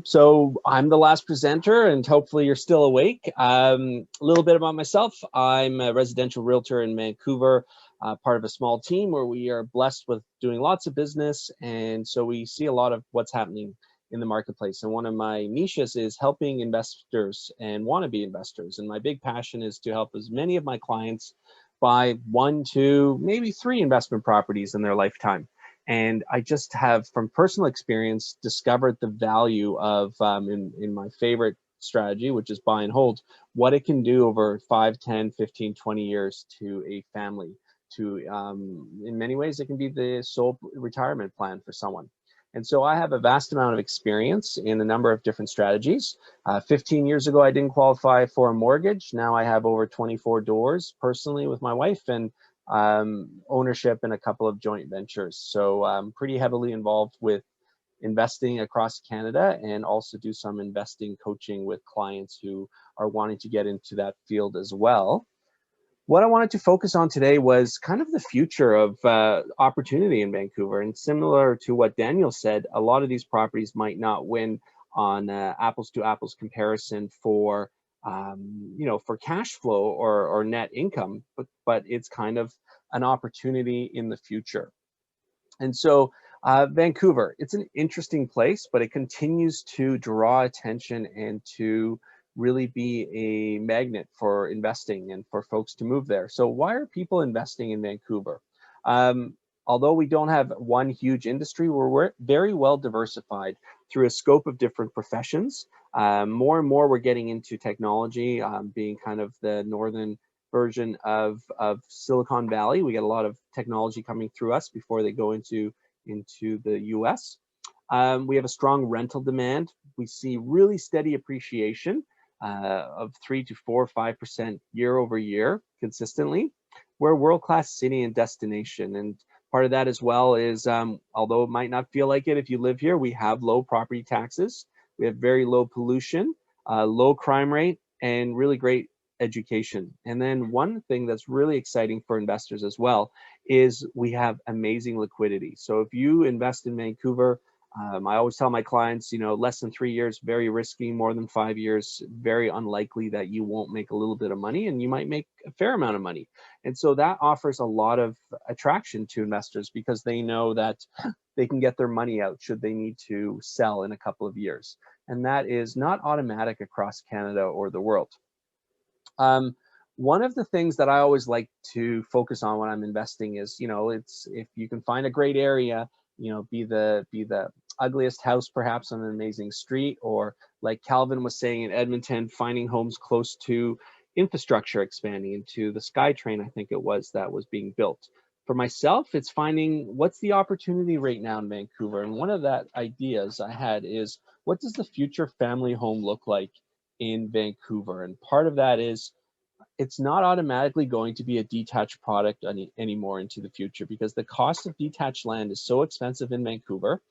So I'm the last presenter, and hopefully you're still awake. A little bit about myself. I'm a residential realtor in Vancouver, part of a small team where we are blessed with doing lots of business. And so we see a lot of what's happening in the marketplace. And one of my niches is helping investors and wannabe investors. And my big passion is to help as many of my clients buy 1, 2, maybe 3 investment properties in their lifetime. And I just have, from personal experience, discovered the value of, in my favorite strategy, which is buy and hold, what it can do over 5, 10, 15, 20 years to a family. To, in many ways, it can be the sole retirement plan for someone. And so I have a vast amount of experience in a number of different strategies. 15 years ago, I didn't qualify for a mortgage. Now I have over 24 doors personally with my wife, and ownership in a couple of joint ventures. So I'm pretty heavily involved with investing across Canada, and also do some investing coaching with clients who are wanting to get into that field as well. What I wanted to focus on today was kind of the future of opportunity in Vancouver. And similar to what Daniel said, a lot of these properties might not win on apples to apples comparison for for cash flow or net income, but it's kind of an opportunity in the future. And so Vancouver, it's an interesting place, but it continues to draw attention and to really be a magnet for investing and for folks to move there. So why are people investing in Vancouver? Although we don't have one huge industry, we're very well diversified through a scope of different professions. More and more we're getting into technology, being kind of the northern version of Silicon Valley. We get a lot of technology coming through us before they go into the US. We have a strong rental demand. We see really steady appreciation of 3 to 4 or 5% year over year consistently. We're a world-class city and destination, and part of that as well is, although it might not feel like it if you live here, we have low property taxes, we have very low pollution, low crime rate, and really great education. And then one thing that's really exciting for investors as well is we have amazing liquidity. So if you invest in Vancouver, I always tell my clients, less than 3 years, very risky. More than 5 years, very unlikely that you won't make a little bit of money, and you might make a fair amount of money. And so that offers a lot of attraction to investors, because they know that they can get their money out should they need to sell in a couple of years. And that is not automatic across Canada or the world. One of the things that I always like to focus on when I'm investing is, it's, if you can find a great area, be the ugliest house perhaps on an amazing street, or like Calvin was saying in Edmonton, finding homes close to infrastructure expanding into the SkyTrain, I think it was, that was being built. For myself, it's finding what's the opportunity right now in Vancouver. And one of that ideas I had is, what does the future family home look like in Vancouver? And part of that is, it's not automatically going to be a detached product anymore into the future, because the cost of detached land is so expensive in Vancouver.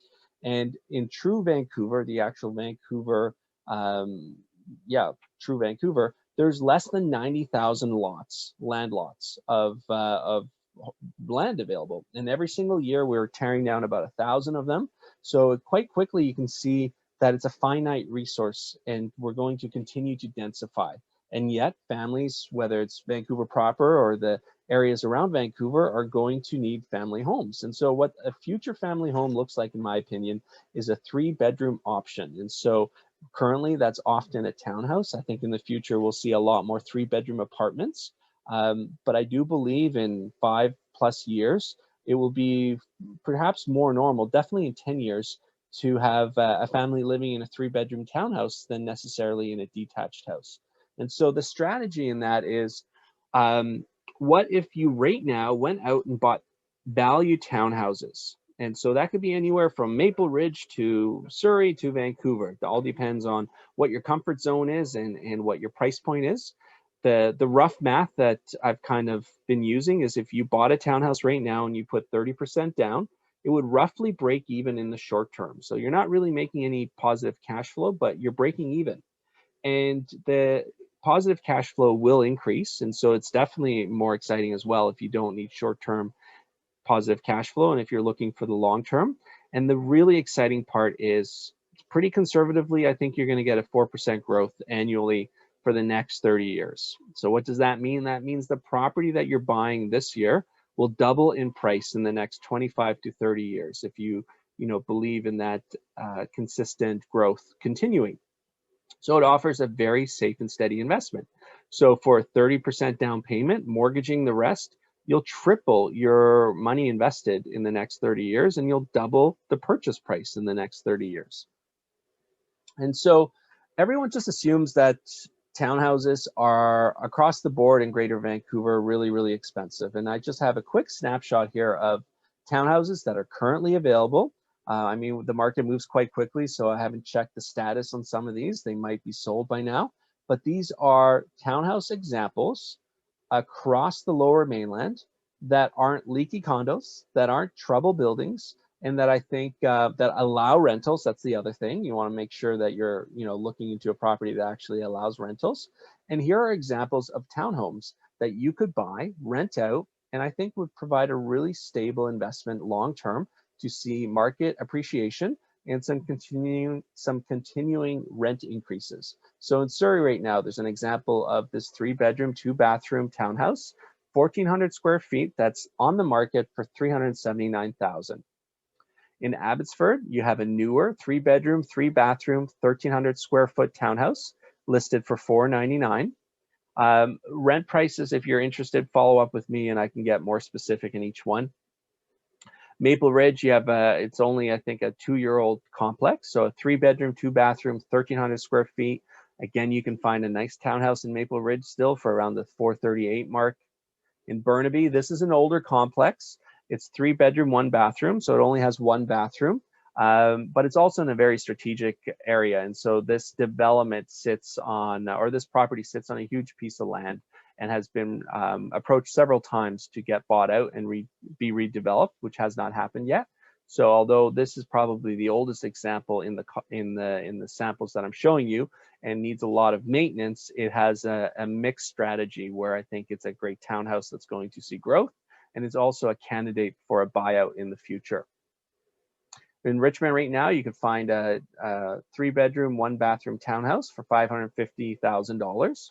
And in true Vancouver, the actual Vancouver, true Vancouver, there's less than 90,000 land lots of land available. And every single year we're tearing down about 1,000 of them. So quite quickly you can see that it's a finite resource, and we're going to continue to densify. And yet families, whether it's Vancouver proper or the areas around Vancouver are going to need family homes. And so what a future family home looks like, in my opinion, is a 3-bedroom option. And so currently that's often a townhouse. I think in the future we'll see a lot more 3-bedroom apartments. But I do believe in 5+ years, it will be perhaps more normal, definitely in 10 years, to have a family living in a 3-bedroom townhouse than necessarily in a detached house. And so the strategy in that is, what if you right now went out and bought value townhouses? And so that could be anywhere from Maple Ridge to Surrey to Vancouver. It all depends on what your comfort zone is and what your price point is. The rough math that I've kind of been using is, if you bought a townhouse right now and you put 30% down, it would roughly break even in the short term. So you're not really making any positive cash flow, but you're breaking even. And the positive cash flow will increase. And so it's definitely more exciting as well if you don't need short-term positive cash flow and if you're looking for the long term. And the really exciting part is, pretty conservatively, I think you're going to get a 4% growth annually for the next 30 years. So what does that mean? That means the property that you're buying this year will double in price in the next 25 to 30 years if you believe in that consistent growth continuing. So it offers a very safe and steady investment. So for a 30% down payment, mortgaging the rest, you'll triple your money invested in the next 30 years, and you'll double the purchase price in the next 30 years. And so everyone just assumes that townhouses are across the board in Greater Vancouver really, really expensive. And I just have a quick snapshot here of townhouses that are currently available. I mean, the market moves quite quickly, so I haven't checked the status on some of these. They might be sold by now, but these are townhouse examples across the Lower Mainland that aren't leaky condos, that aren't trouble buildings, and that I think that allow rentals. That's the other thing. You want to make sure that you're looking into a property that actually allows rentals. And here are examples of townhomes that you could buy, rent out, and I think would provide a really stable investment long term to see market appreciation and some continuing rent increases. So in Surrey right now, there's an example of this 3-bedroom, 2-bathroom townhouse, 1,400 square feet, that's on the market for $379,000. In Abbotsford, you have a newer 3-bedroom, 3-bathroom, 1,300 square foot townhouse listed for $499. Rent prices, if you're interested, follow up with me and I can get more specific in each one. Maple Ridge, you have it's only, I think, a 2-year-old complex. So a 3-bedroom, 2-bathroom, 1,300 square feet. Again, you can find a nice townhouse in Maple Ridge still for around the $438 mark. In Burnaby, this is an older complex. It's 3-bedroom, 1-bathroom, so it only has 1 bathroom, but it's also in a very strategic area. And so this development sits on, or this property sits on a huge piece of land and has been approached several times to get bought out and be redeveloped, which has not happened yet. So although this is probably the oldest example in the samples that I'm showing you and needs a lot of maintenance, it has a mixed strategy where I think it's a great townhouse that's going to see growth, and it's also a candidate for a buyout in the future. In Richmond right now, you can find a 3-bedroom, 1-bathroom townhouse for $550,000.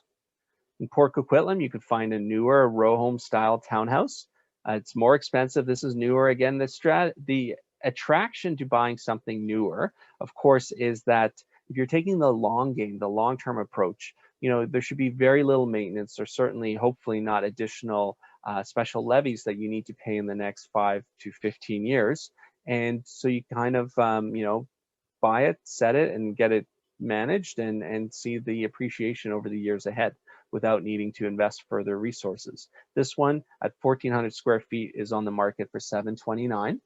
In Port Coquitlam, you could find a newer row home style townhouse. It's more expensive. This is newer. Again, the attraction to buying something newer, of course, is that if you're taking the long game, the long-term approach, there should be very little maintenance, or certainly, hopefully, not additional special levies that you need to pay in the next 5 to 15 years. And so you kind of, buy it, set it, and get it managed and see the appreciation over the years ahead without needing to invest further resources. This one at 1,400 square feet is on the market for $729.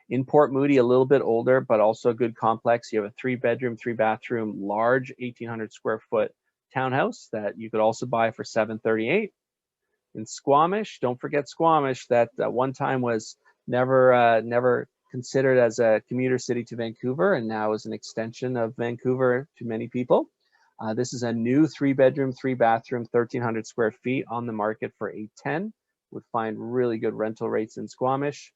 In Port Moody, a little bit older, but also a good complex. You have a 3-bedroom, 3-bathroom, large 1,800 square foot townhouse that you could also buy for $738. In Squamish, don't forget Squamish, that at one time was never considered as a commuter city to Vancouver, and now is an extension of Vancouver to many people. This is a new 3-bedroom, 3-bathroom, 1,300 square feet on the market for $810. Would find really good rental rates in Squamish.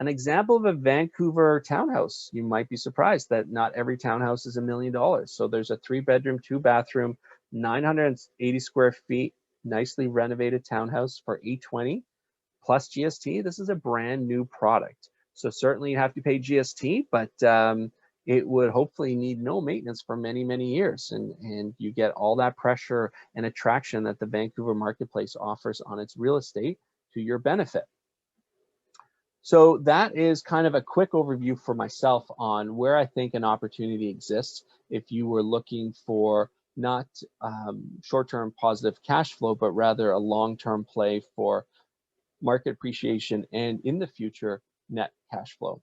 An example of a Vancouver townhouse. You might be surprised that not every townhouse is $1 million. So there's a 3-bedroom, 2-bathroom, 980 square feet nicely renovated townhouse for $820 plus GST. This is a brand new product. So certainly you have to pay GST, but it would hopefully need no maintenance for many, many years. And you get all that pressure and attraction that the Vancouver marketplace offers on its real estate to your benefit. So that is kind of a quick overview for myself on where I think an opportunity exists if you were looking for not short-term positive cash flow, but rather a long-term play for market appreciation and in the future net cash flow.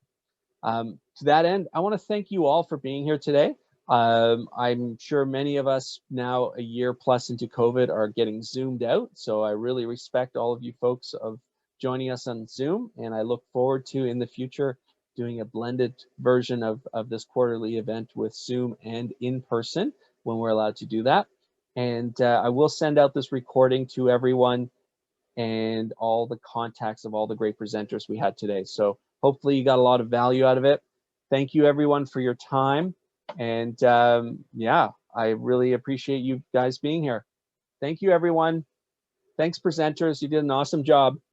To that end, I want to thank you all for being here today. I'm sure many of us now a year plus into COVID are getting zoomed out. So I really respect all of you folks of joining us on Zoom. And I look forward to in the future doing a blended version of this quarterly event with Zoom and in person when we're allowed to do that. And I will send out this recording to everyone and all the contacts of all the great presenters we had today. So hopefully you got a lot of value out of it. Thank you everyone for your time. And yeah, I really appreciate you guys being here. Thank you everyone. Thanks presenters, you did an awesome job.